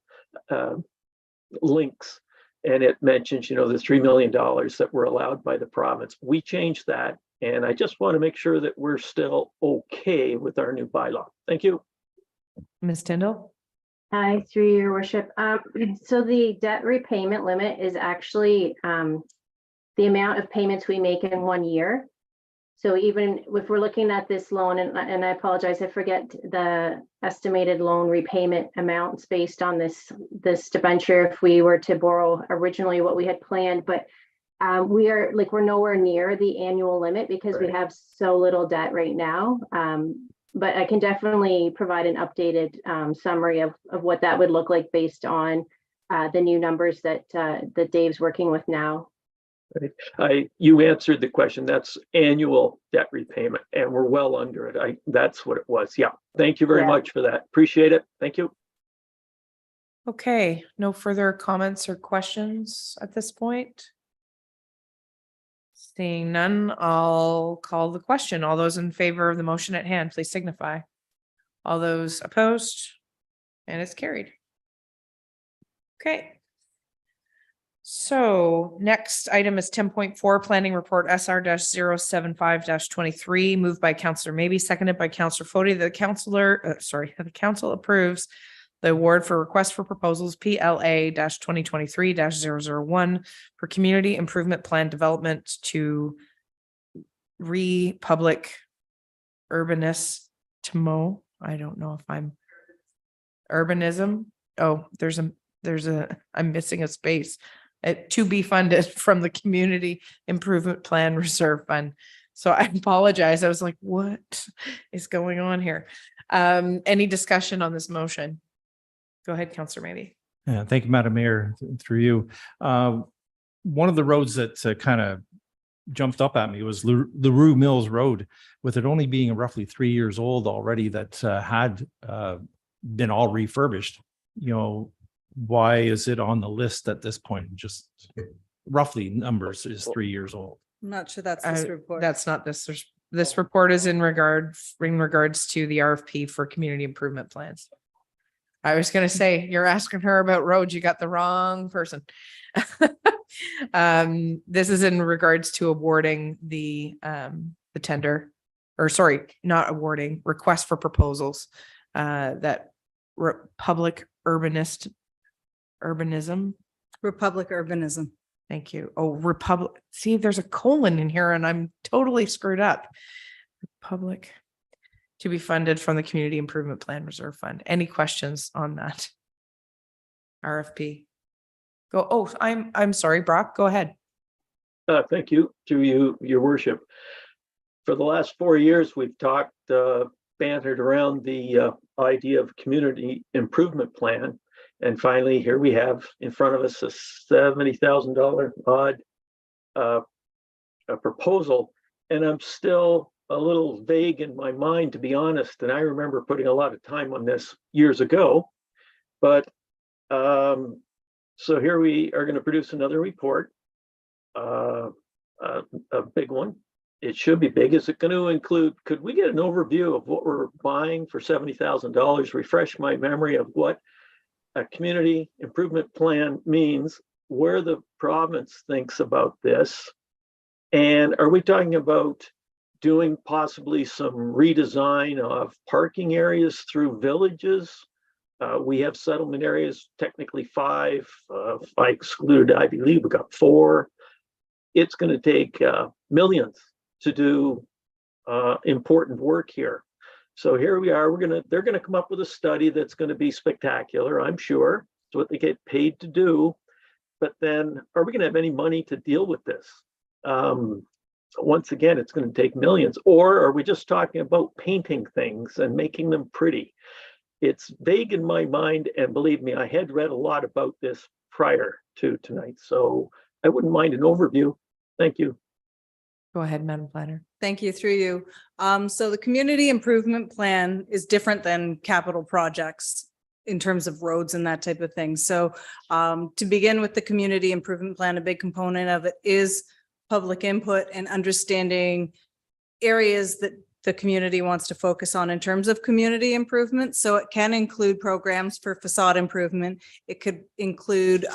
links, and it mentions, the $3 million that were allowed by the province. We changed that, and I just want to make sure that we're still okay with our new bylaw. Thank you. Ms. Tyndall? Hi, through your worship. So the debt repayment limit is actually the amount of payments we make in 1 year. So even if we're looking at this loan, and I apologize, I forget the estimated loan repayment amounts based on this debenture if we were to borrow originally what we had planned, but we're nowhere near the annual limit because we have so little debt right now. But I can definitely provide an updated summary of what that would look like based on the new numbers that Dave's working with now. Right. You answered the question. That's annual debt repayment, and we're well under it. That's what it was. Yeah. Thank you very much for that. Appreciate it. Thank you. Okay, no further comments or questions at this point? Seeing none, I'll call the question. All those in favor of the motion at hand, please signify. All those opposed? And it's carried. Okay. So next item is 10.4 Planning Report SR-075-23, moved by Councillor Maybe, seconded by Councillor Fody. The council approves the award for request for proposals PLA-2023-001 for community improvement plan development to Republic Urbanistmo. I don't know if I'm urbanism. Oh, I'm missing a space. To be funded from the Community Improvement Plan Reserve Fund. So I apologize. I was like, what is going on here? Any discussion on this motion? Go ahead, Councillor Maybe. Yeah, thank you, Madam Mayor, through you. One of the roads that kind of jumped up at me was LaRue Mills Road, with it only being roughly 3 years old already, that had been all refurbished. Why is it on the list at this point? Just roughly numbers is 3 years old. I'm not sure that's this report. That's not this. This report is in regards to the RFP for community improvement plans. I was going to say, you're asking her about roads. You got the wrong person. This is in regards to awarding the tender, or sorry, not awarding, request for proposals that Republic Urbanism. Thank you. Oh, Republic. See, there's a colon in here and I'm totally screwed up. Republic to be funded from the Community Improvement Plan Reserve Fund. Any questions on that RFP? Go, oh, I'm sorry, Brock, go ahead. Thank you, through you, your worship. For the last 4 years, we've talked, bantered around the idea of community improvement plan. And finally, here we have in front of us a $70,000 odd a proposal. And I'm still a little vague in my mind, to be honest. And I remember putting a lot of time on this years ago. But so here we are going to produce another report, a big one. It should be big. Is it going to include, could we get an overview of what we're buying for $70,000? Refresh my memory of what a community improvement plan means, where the province thinks about this. And are we talking about doing possibly some redesign of parking areas through villages? We have settlement areas, technically 5. If I exclude, I believe we got 4. It's going to take millions to do important work here. So here we are. They're going to come up with a study that's going to be spectacular, I'm sure. It's what they get paid to do. But then, are we going to have any money to deal with this? Once again, it's going to take millions. Or are we just talking about painting things and making them pretty? It's vague in my mind, and believe me, I had read a lot about this prior to tonight, so I wouldn't mind an overview. Thank you. Go ahead, Madam Planner. Thank you, through you. So the community improvement plan is different than capital projects in terms of roads and that type of thing. So to begin with the community improvement plan, a big component of it is public input and understanding areas that the community wants to focus on in terms of community improvement. So it can include programs for facade improvement. It could include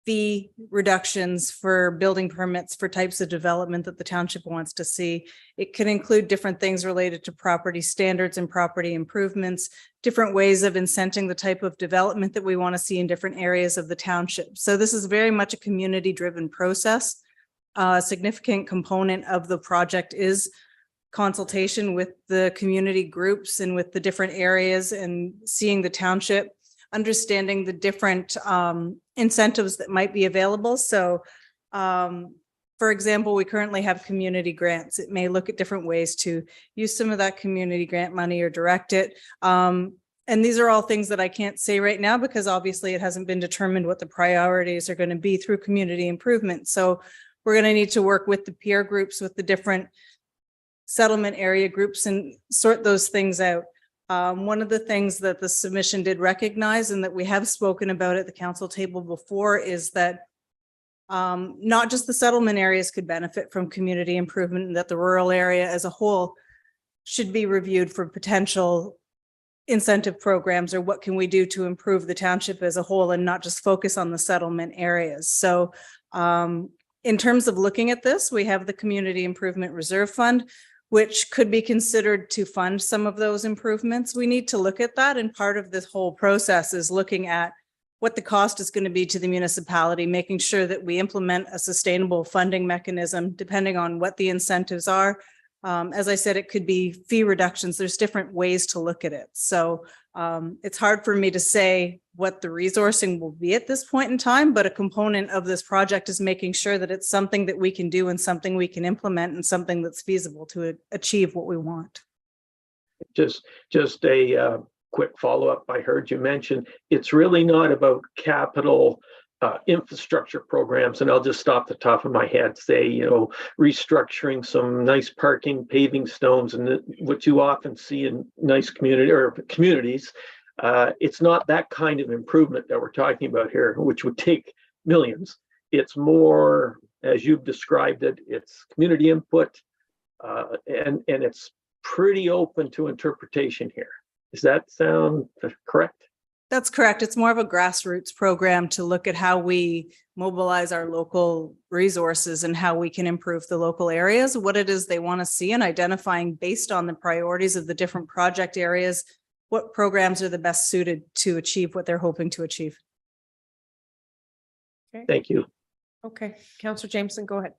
fee reductions for building permits for types of development that the township wants to see. It can include different things related to property standards and property improvements, different ways of incenting the type of development that we want to see in different areas of the township. So this is very much a community-driven process. A significant component of the project is consultation with the community groups and with the different areas and seeing the township, understanding the different incentives that might be available. So, for example, we currently have community grants. It may look at different ways to use some of that community grant money or direct it. And these are all things that I can't say right now because obviously it hasn't been determined what the priorities are going to be through community improvement. So we're going to need to work with the peer groups, with the different settlement area groups and sort those things out. One of the things that the submission did recognize and that we have spoken about at the council table before is that not just the settlement areas could benefit from community improvement, and that the rural area as a whole should be reviewed for potential incentive programs or what can we do to improve the township as a whole and not just focus on the settlement areas. So in terms of looking at this, we have the Community Improvement Reserve Fund, which could be considered to fund some of those improvements. We need to look at that. And part of this whole process is looking at what the cost is going to be to the municipality, making sure that we implement a sustainable funding mechanism, depending on what the incentives are. As I said, it could be fee reductions. There's different ways to look at it. So it's hard for me to say what the resourcing will be at this point in time, but a component of this project is making sure that it's something that we can do and something we can implement and something that's feasible to achieve what we want. Just a quick follow-up. I heard you mention it's really not about capital infrastructure programs, and I'll just stop the top of my head, say, restructuring some nice parking, paving stones, and what you often see in nice communities. It's not that kind of improvement that we're talking about here, which would take millions. It's more, as you've described it, it's community input, and it's pretty open to interpretation here. Does that sound correct? That's correct. It's more of a grassroots program to look at how we mobilize our local resources and how we can improve the local areas, what it is they want to see, and identifying based on the priorities of the different project areas, what programs are the best suited to achieve what they're hoping to achieve. Okay. Thank you. Okay, Councillor Jameson, go ahead.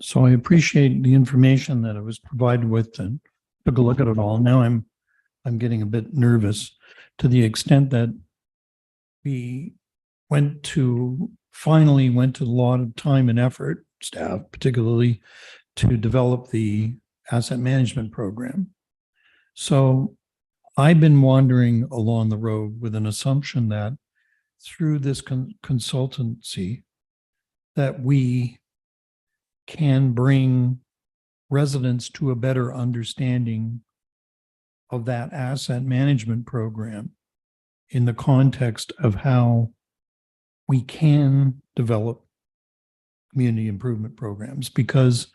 So I appreciate the information that I was provided with and took a look at it all. Now I'm getting a bit nervous to the extent that we finally went to a lot of time and effort, staff particularly, to develop the asset management program. So I've been wandering along the road with an assumption that through this consultancy, that we can bring residents to a better understanding of that asset management program in the context of how we can develop community improvement programs, because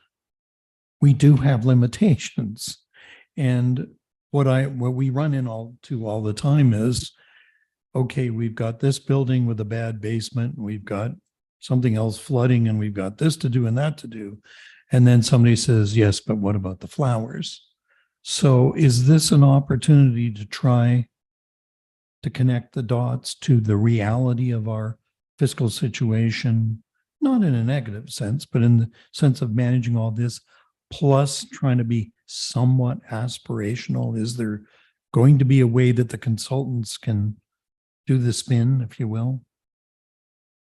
we do have limitations. And what we run into all the time is, okay, we've got this building with a bad basement, and we've got something else flooding, and we've got this to do and that to do. And then somebody says, yes, but what about the flowers? So is this an opportunity to try to connect the dots to the reality of our fiscal situation, not in a negative sense, but in the sense of managing all this, plus trying to be somewhat aspirational? Is there going to be a way that the consultants can do the spin, if you will?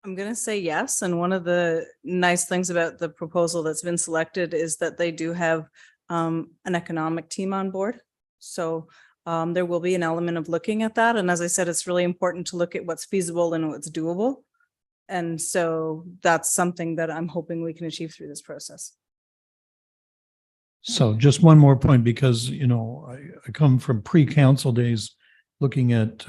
I'm going to say yes. And one of the nice things about the proposal that's been selected is that they do have an economic team on board. So there will be an element of looking at that. And as I said, it's really important to look at what's feasible and what's doable. And so that's something that I'm hoping we can achieve through this process. So just one more point, because, you know, I come from pre-council days looking at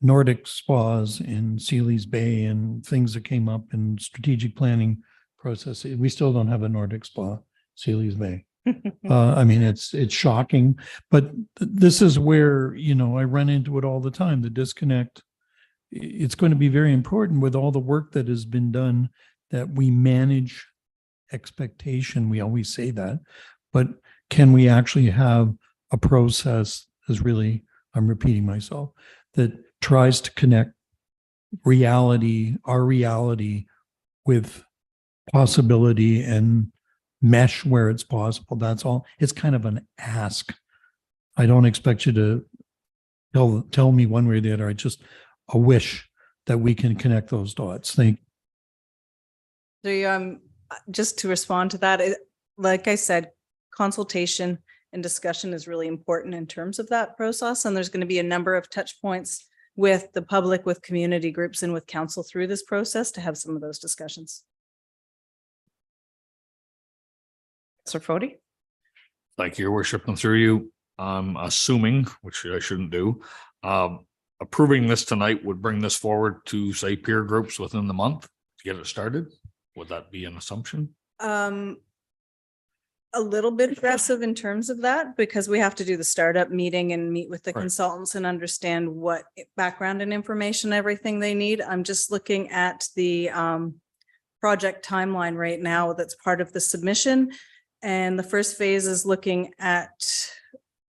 Nordic spas in Sealy's Bay and things that came up in strategic planning process. We still don't have a Nordic spa, Sealy's Bay. I mean, it's shocking, but this is where, you know, I run into it all the time, the disconnect. It's going to be very important with all the work that has been done that we manage expectation. We always say that, but can we actually have a process, as really, I'm repeating myself, that tries to connect reality, our reality, with possibility and mesh where it's possible. That's all. It's kind of an ask. I don't expect you to tell me one way or the other. I just a wish that we can connect those dots. Just to respond to that, like I said, consultation and discussion is really important in terms of that process. And there's going to be a number of touch points with the public, with community groups, and with council through this process to have some of those discussions. Sir Fody? Thank you, Your Worship, and through you, I'm assuming, which I shouldn't do, approving this tonight would bring this forward to, say, peer groups within the month to get it started. Would that be an assumption? A little bit aggressive in terms of that, because we have to do the startup meeting and meet with the Right. consultants and understand what background and information, everything they need. I'm just looking at the project timeline right now that's part of the submission. And the first phase is looking at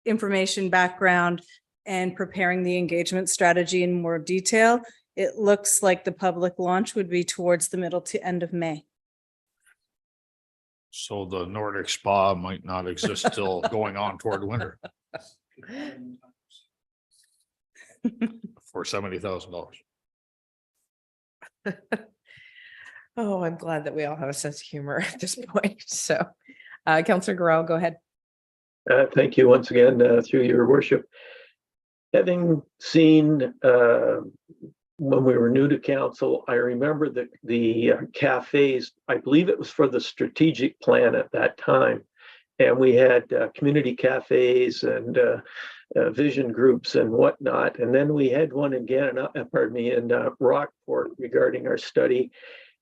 information background and preparing the engagement strategy in more detail. It looks like the public launch would be towards the middle to end of May. So the Nordic spa might not exist till going on toward winter for $70,000. Oh, I'm glad that we all have a sense of humor at this point. So, Councillor Garrell, go ahead. Thank you once again, through Your Worship. Having seen when we were new to council, I remember the cafes, I believe it was for the strategic plan at that time. And we had community cafes and vision groups and whatnot. And then we had one again, in Rockport regarding our study.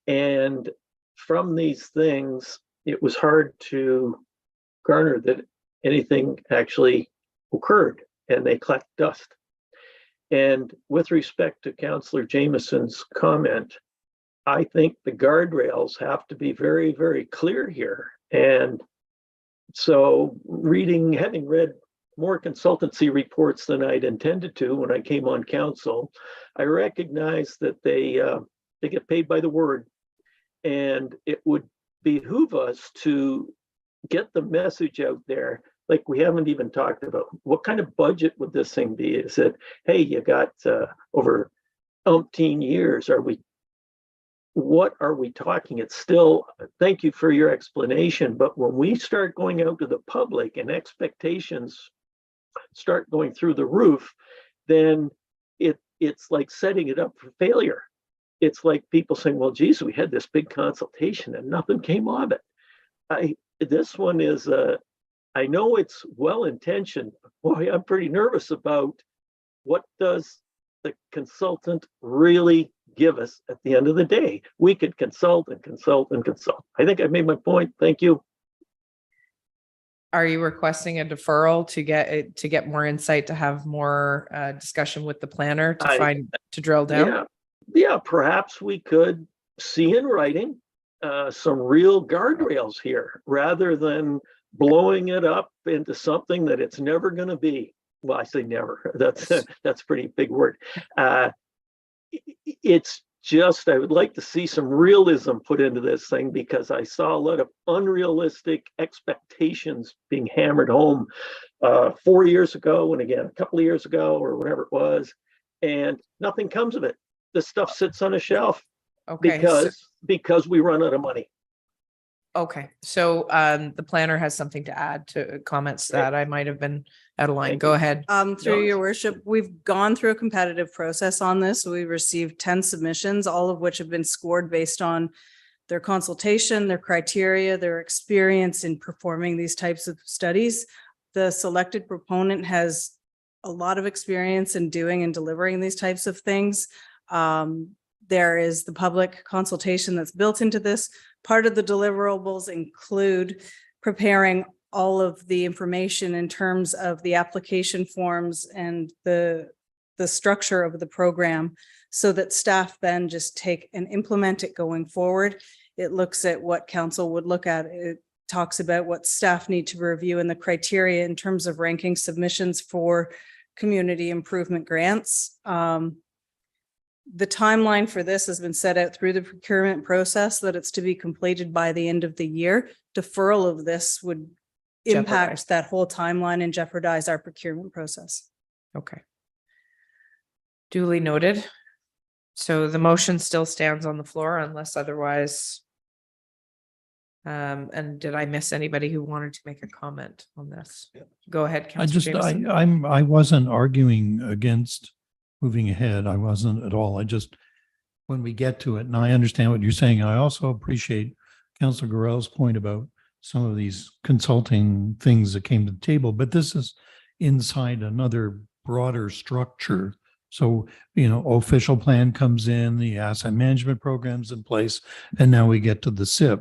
And from these things, it was hard to garner that anything actually occurred, and they collect dust. And with respect to Councillor Jameson's comment, I think the guardrails have to be very, very clear here. And so having read more consultancy reports than I'd intended to when I came on council, I recognize that they get paid by the word. And it would behoove us to get the message out there. Like, we haven't even talked about what kind of budget would this thing be? Is it, hey, you got over umpteen years, what are we talking? It's still, thank you for your explanation, but when we start going out to the public and expectations start going through the roof, then it's like setting it up for failure. It's like people saying, well, geez, we had this big consultation and nothing came of it. This one is, I know it's well-intentioned, but boy, I'm pretty nervous about what does the consultant really give us at the end of the day. We could consult and consult and consult. I think I made my point. Thank you. Are you requesting a deferral to get more insight, to have more discussion with the planner to drill down? Yeah, perhaps we could see in writing some real guardrails here rather than blowing it up into something that it's never going to be. Well, I say never. That's a pretty big word. It's just, I would like to see some realism put into this thing, because I saw a lot of unrealistic expectations being hammered home 4 years ago, and again, a couple of years ago, or whatever it was, and nothing comes of it. This stuff sits on a shelf because we run out of money. Okay, so the planner has something to add to comments that I might have been out of line. Go ahead. Through your worship, we've gone through a competitive process on this. We received 10 submissions, all of which have been scored based on their consultation, their criteria, their experience in performing these types of studies. The selected proponent has a lot of experience in doing and delivering these types of things. There is the public consultation that's built into this. Part of the deliverables include preparing all of the information in terms of the application forms and the structure of the program, so that staff then just take and implement it going forward. It looks at what council would look at. It talks about what staff need to review and the criteria in terms of ranking submissions for community improvement grants. The timeline for this has been set out through the procurement process, that it's to be completed by the end of the year. Deferral of this would impact that whole timeline and jeopardize our procurement process. Okay. Duly noted. So the motion still stands on the floor unless otherwise. And did I miss anybody who wanted to make a comment on this? Go ahead, Councillor Jameson. I wasn't arguing against moving ahead. I wasn't at all. I just, when we get to it, and I understand what you're saying, I also appreciate Councillor Gorell's point about some of these consulting things that came to the table, but this is inside another broader structure. So, official plan comes in, the asset management program's in place, and now we get to the SIP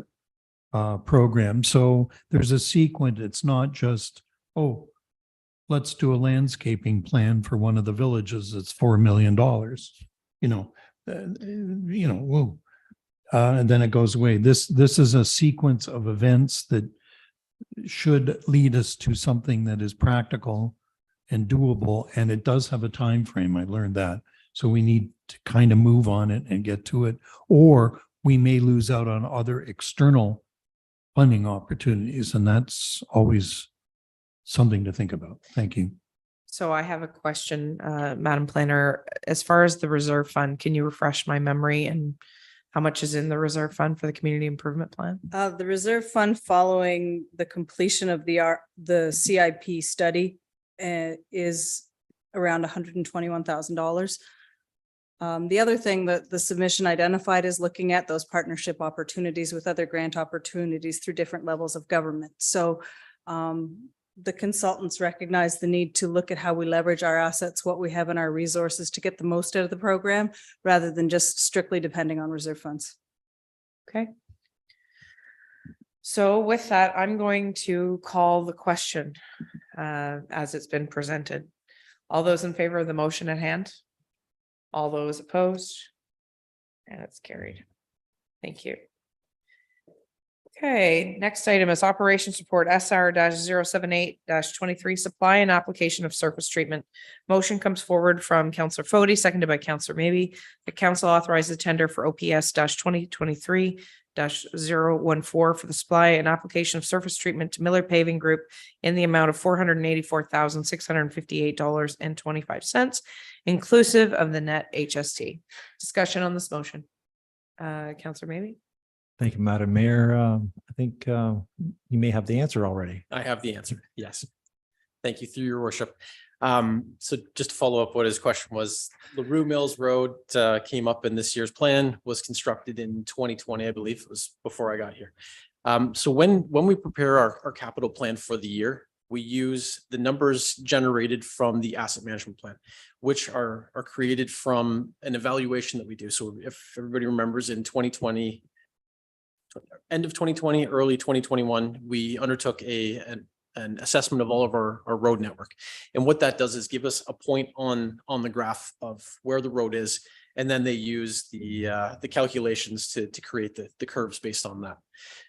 program. So there's a sequence. It's not just, let's do a landscaping plan for one of the villages. It's $4 million, and then it goes away. This is a sequence of events that should lead us to something that is practical and doable. And it does have a time frame. I learned that. So we need to kind of move on it and get to it, or we may lose out on other external funding opportunities. And that's always something to think about. Thank you. So I have a question, Madam Planner. As far as the reserve fund, can you refresh my memory and how much is in the reserve fund for the community improvement plan? The reserve fund, following the completion of the CIP study, is around $121,000. The other thing that the submission identified is looking at those partnership opportunities with other grant opportunities through different levels of government. So the consultants recognize the need to look at how we leverage our assets, what we have in our resources to get the most out of the program, rather than just strictly depending on reserve funds. Okay. So with that, I'm going to call the question as it's been presented. All those in favor of the motion at hand? All those opposed? And it's carried. Thank you. Okay, next item is operations report SR-078-23, supply and application of surface treatment. Motion comes forward from Councillor Fody, seconded by Councillor Maybe. The council authorizes tender for OPS-2023 -014 for the supply and application of surface treatment to Miller Paving Group in the amount of $484,658.25, inclusive of the net HST. Discussion on this motion. Councillor Maybe. Thank you, Madam Mayor. I think you may have the answer already. I have the answer. Yes. Thank you through your worship. So just to follow up what his question was, LaRue Mills Road came up in this year's plan, was constructed in 2020, I believe it was before I got here. So when we prepare our capital plan for the year, we use the numbers generated from the asset management plan, which are created from an evaluation that we do. So if everybody remembers, in 2020, end of 2020, early 2021, we undertook an assessment of all of our road network. And what that does is give us a point on the graph of where the road is. And then they use the calculations to create the curves based on that.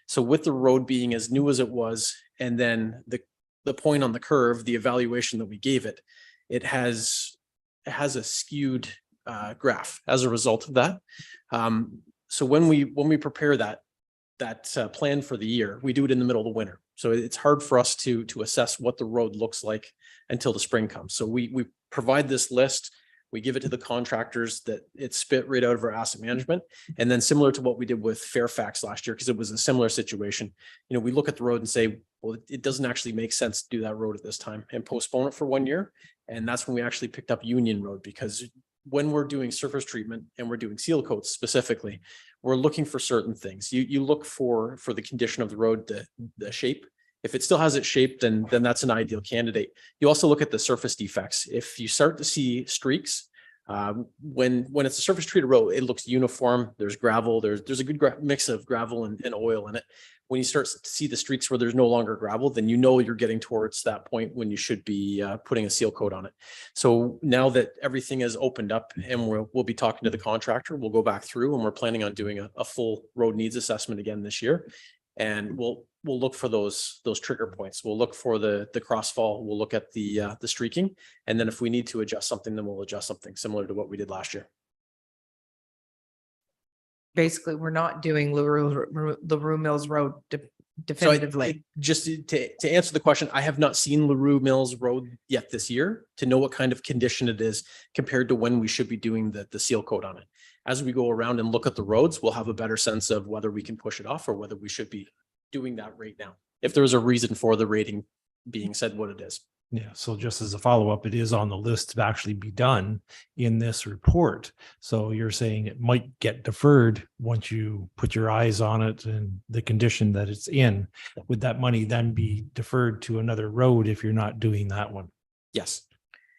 So with the road being as new as it was, and then the point on the curve, the evaluation that we gave it, it has a skewed graph as a result of that. So when we prepare that plan for the year, we do it in the middle of the winter. So it's hard for us to assess what the road looks like until the spring comes. So we provide this list, we give it to the contractors, that it's spit right out of our asset management. And then similar to what we did with Fairfax last year, because it was a similar situation, we look at the road and say, well, it doesn't actually make sense to do that road at this time, and postpone it for 1 year. And that's when we actually picked up Union Road, because when we're doing surface treatment and we're doing seal coats specifically, we're looking for certain things. You look for the condition of the road, the shape. If it still has its shape, then that's an ideal candidate. You also look at the surface defects. If you start to see streaks, when it's a surface treated road, it looks uniform. There's gravel. There's a good mix of gravel and oil in it. When you start to see the streaks where there's no longer gravel, then you're getting towards that point when you should be putting a seal coat on it. So now that everything is opened up, and we'll be talking to the contractor, we'll go back through, and we're planning on doing a full road needs assessment again this year. And we'll look for those trigger points. We'll look for the crossfall. We'll look at the streaking. And then if we need to adjust something, then we'll adjust something similar to what we did last year. Basically, we're not doing LaRue Mills Road definitively. Just to answer the question, I have not seen LaRue Mills Road yet this year to know what kind of condition it is compared to when we should be doing the seal coat on it. As we go around and look at the roads, we'll have a better sense of whether we can push it off or whether we should be doing that right now, if there's a reason for the rating being said what it is. Yeah, so just as a follow-up, it is on the list to actually be done in this report. So you're saying it might get deferred once you put your eyes on it and the condition that it's in. Would that money then be deferred to another road if you're not doing that one? Yes.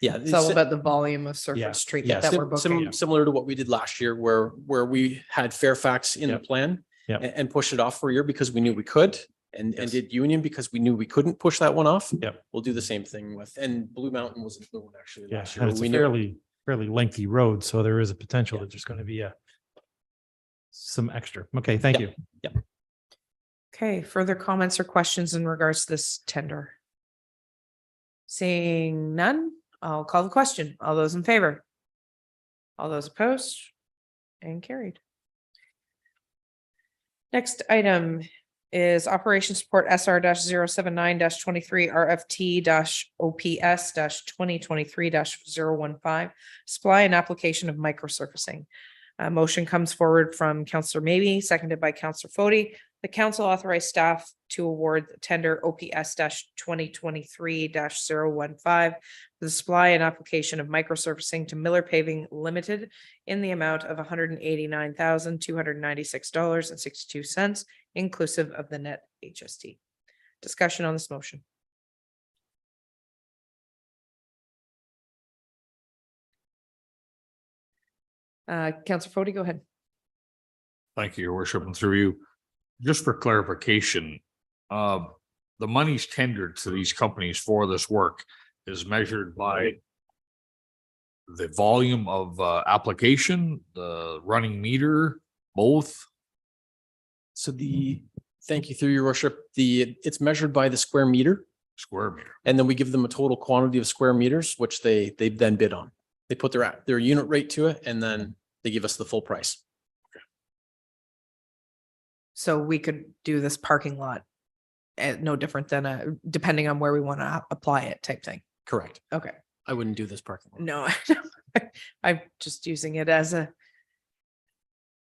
Yeah. It's all about the volume of surface treatment that we're booking. Similar to what we did last year, where we had Fairfax in the plan and pushed it off for a year because we knew we could. And did Union because we knew we couldn't push that one off. Yep. We'll do the same thing and Blue Mountain was the one actually last year. And it's a fairly lengthy road, so there is a potential that there's going to be some extra. Okay, thank you. Yeah. Okay, further comments or questions in regards to this tender? Seeing none, I'll call the question. All those in favor? All those opposed? And carried. Next item is Operation Support SR-079-23 RFT-OPS-2023-015, supply and application of microsurfacing. Motion comes forward from Councillor Maybe, seconded by Councillor Fody. The council authorized staff to award the tender OPS-2023-015 for the supply and application of microsurfacing to Miller Paving Limited in the amount of $189,296.62, inclusive of the net HST. Discussion on this motion. Councillor Fody, go ahead. Thank you, Your Worship, and through you. Just for clarification, the monies tendered to these companies for this work is measured by the volume of application, the running meter, both. So thank you through your worship. It's measured by the square meter. And then we give them a total quantity of square meters, which they then bid on. They put their unit rate to it, and then they give us the full price. So we could do this parking lot no different than depending on where we want to apply it type thing. Correct. Okay. I wouldn't do this parking lot. No, I'm just using it as a.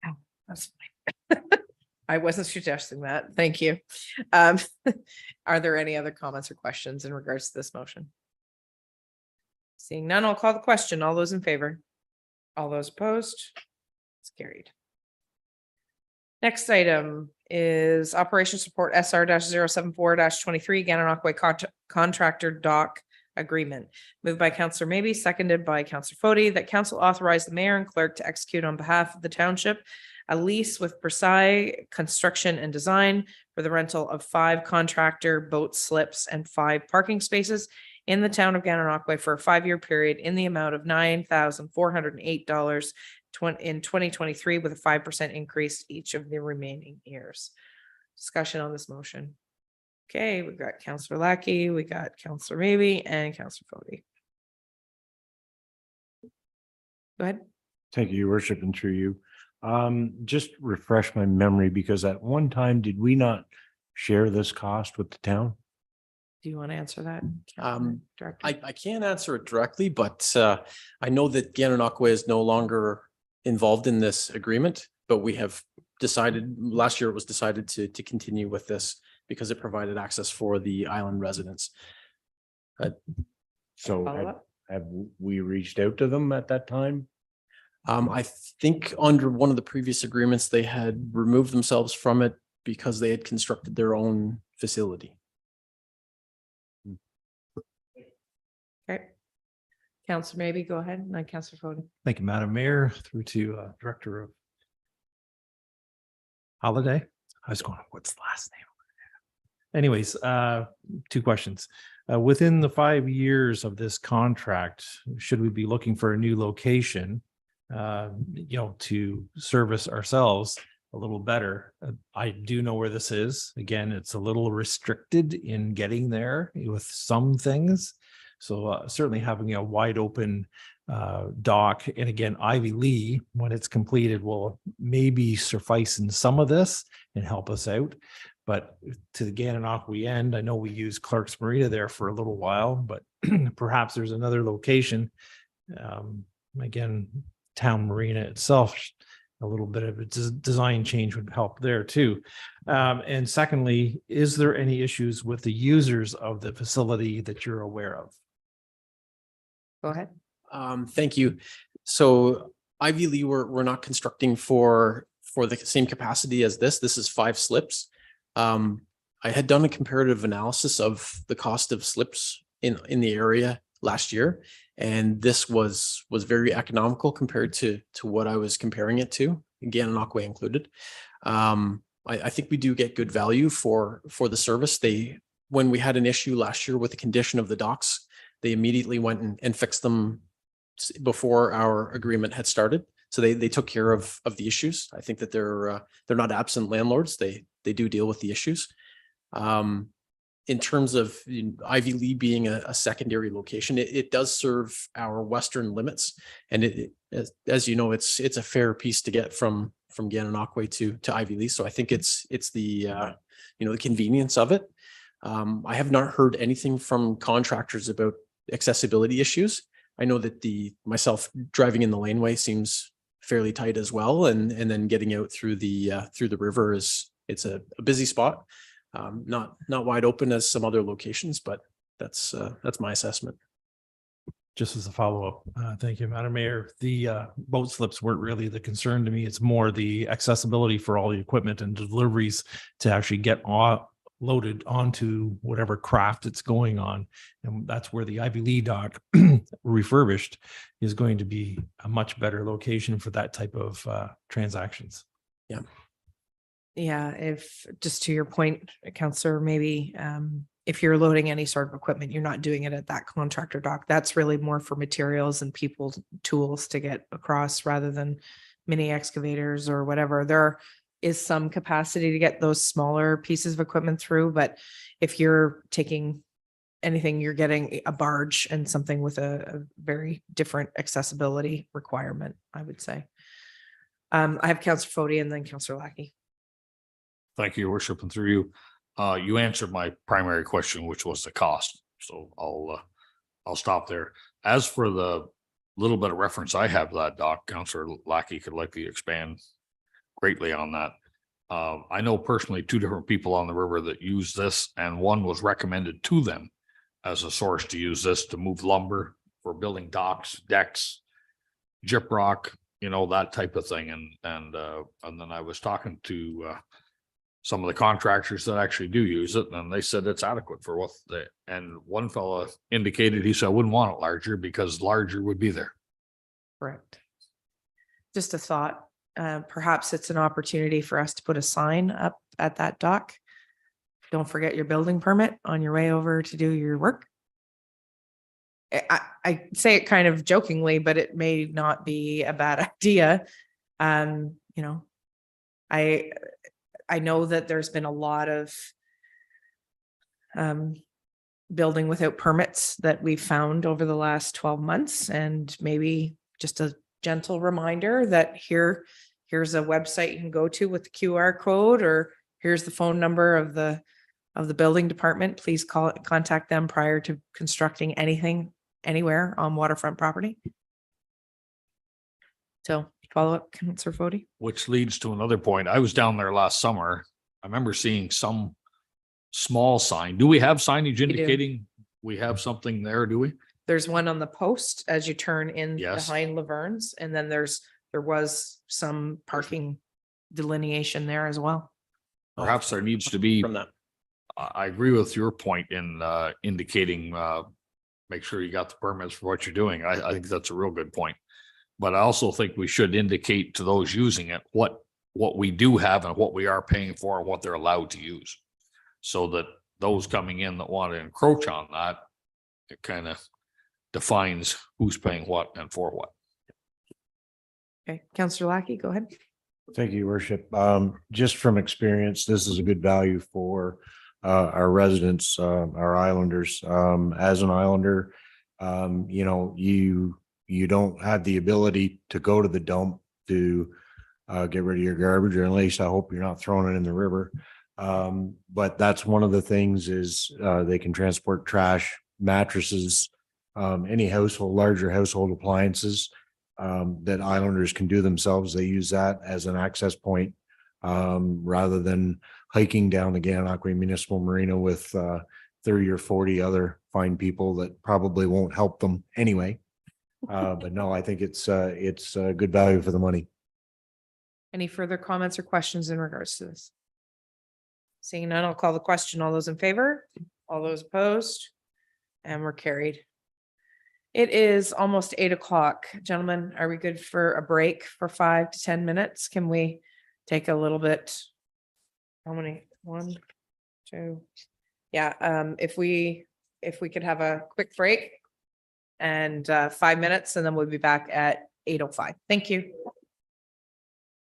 Oh, that's fine. I wasn't suggesting that. Thank you. Are there any other comments or questions in regards to this motion? Seeing none, I'll call the question. All those in favor? All those opposed? It's carried. Next item is Operation Support SR-074-23 Gananoque Contractor Dock Agreement. Moved by Councillor Maybe, seconded by Councillor Fody, that council authorize the mayor and clerk to execute on behalf of the township a lease with Versailles Construction and Design for the rental of 5 contractor boat slips and 5 parking spaces in the town of Gananoque for a 5-year period in the amount of $9,408 in 2023 with a 5% increase each of the remaining years. Discussion on this motion. Okay, we've got Councillor Lackey, we got Councillor Maybe, and Councillor Fody. Go ahead. Thank you, Your Worship, and through you. Just refresh my memory, because at one time, did we not share this cost with the town? Do you want to answer that? Director? I can't answer it directly, but I know that Gananoque is no longer involved in this agreement, but we have decided, last year it was decided to continue with this because it provided access for the island residents. So Follow-up? have we reached out to them at that time? I think under one of the previous agreements, they had removed themselves from it because they had constructed their own facility. Okay. Councillor Maybe, go ahead, and then Councillor Fody. Thank you, Madam Mayor, through to Director of Holiday. I was going, what's the last name? Anyways, 2 questions. Within the 5 years of this contract, should we be looking for a new location, to service ourselves a little better? I do know where this is. Again, it's a little restricted in getting there with some things. So certainly having a wide open dock, and again, Ivy Lee, when it's completed, will maybe suffice in some of this and help us out. But to the Gananoque end, I know we use Clark's Marina there for a little while, but perhaps there's another location. Again, Town Marina itself, a little bit of a design change would help there too. And secondly, is there any issues with the users of the facility that you're aware of? Go ahead. Thank you. So Ivy Lee, we're not constructing for the same capacity as this. This is 5 slips. I had done a comparative analysis of the cost of slips in the area last year, and this was very economical compared to what I was comparing it to, Gananoque included. I think we do get good value for the service. When we had an issue last year with the condition of the docks, they immediately went and fixed them before our agreement had started. So they took care of the issues. I think that they're not absent landlords. They do deal with the issues. In terms of Ivy Lee being a secondary location, it does serve our western limits, and as you know, it's a fair piece to get from Gananoque to Ivy Lee. So I think it's the the convenience of it. I have not heard anything from contractors about accessibility issues. I know that myself driving in the laneway seems fairly tight as well, and then getting out through the river it's a busy spot. Not wide open as some other locations, but that's my assessment. Just as a follow-up, thank you, Madam Mayor. The boat slips weren't really the concern to me. It's more the accessibility for all the equipment and deliveries to actually get loaded onto whatever craft it's going on. And that's where the Ivy Lee dock refurbished is going to be a much better location for that type of transactions. Yeah. Yeah, if just to your point, Councillor, maybe if you're loading any sort of equipment, you're not doing it at that contractor dock. That's really more for materials and people tools to get across rather than mini excavators or whatever. There is some capacity to get those smaller pieces of equipment through, but if you're taking anything, you're getting a barge and something with a very different accessibility requirement, I would say. I have Councillor Fody and then Councillor Lackey. Thank you, Your Worship, and through you. You answered my primary question, which was the cost. So I'll stop there. As for the little bit of reference I have to that doc, Councillor Lackey could likely expand greatly on that. I know personally 2 different people on the river that use this, and one was recommended to them as a source to use this to move lumber for building docks, decks, gyprock, that type of thing. And then I was talking to some of the contractors that actually do use it, and they said it's adequate for what they, and one fella indicated, he said, I wouldn't want it larger because larger would be there. Correct. Just a thought, perhaps it's an opportunity for us to put a sign up at that dock. Don't forget your building permit on your way over to do your work. I say it kind of jokingly, but it may not be a bad idea. I know that there's been a lot of building without permits that we've found over the last 12 months, and maybe just a gentle reminder that here's a website you can go to with the QR code, or here's the phone number of the building department. Please contact them prior to constructing anything anywhere on waterfront property. So follow up, Councillor Fody. Which leads to another point. I was down there last summer. I remember seeing some small sign. Do we have signage do. indicating we have something there? Do we? There's one on the post as you turn in Yes. behind Laverne's, and then there was some parking delineation there as well. Perhaps there needs to be. From that. I agree with your point in indicating, make sure you got the permits for what you're doing. I think that's a real good point. But I also think we should indicate to those using it what we do have and what we are paying for and what they're allowed to use. So that those coming in that want to encroach on that, it kind of defines who's paying what and for what. Okay, Councillor Lackey, go ahead. Thank you, Your Worship. Just from experience, this is a good value for our residents, our islanders. As an islander, you don't have the ability to go to the dump to get rid of your garbage, or at least I hope you're not throwing it in the river. But that's one of the things is they can transport trash, mattresses, any larger household appliances that islanders can do themselves. They use that as an access point rather than hiking down the Cataraqui Municipal Marina with 30 or 40 other fine people that probably won't help them anyway. But no, I think it's a good value for the money. Any further comments or questions in regards to this? Seeing none, I'll call the question. All those in favor? All those opposed? And we're carried. It is almost 8 o'clock. Gentlemen, are we good for a break for 5 to 10 minutes? Can we take a little bit? How many? 1, 2. Yeah, if we could have a quick break and 5 minutes, and then we'll be back at 8:05. Thank you.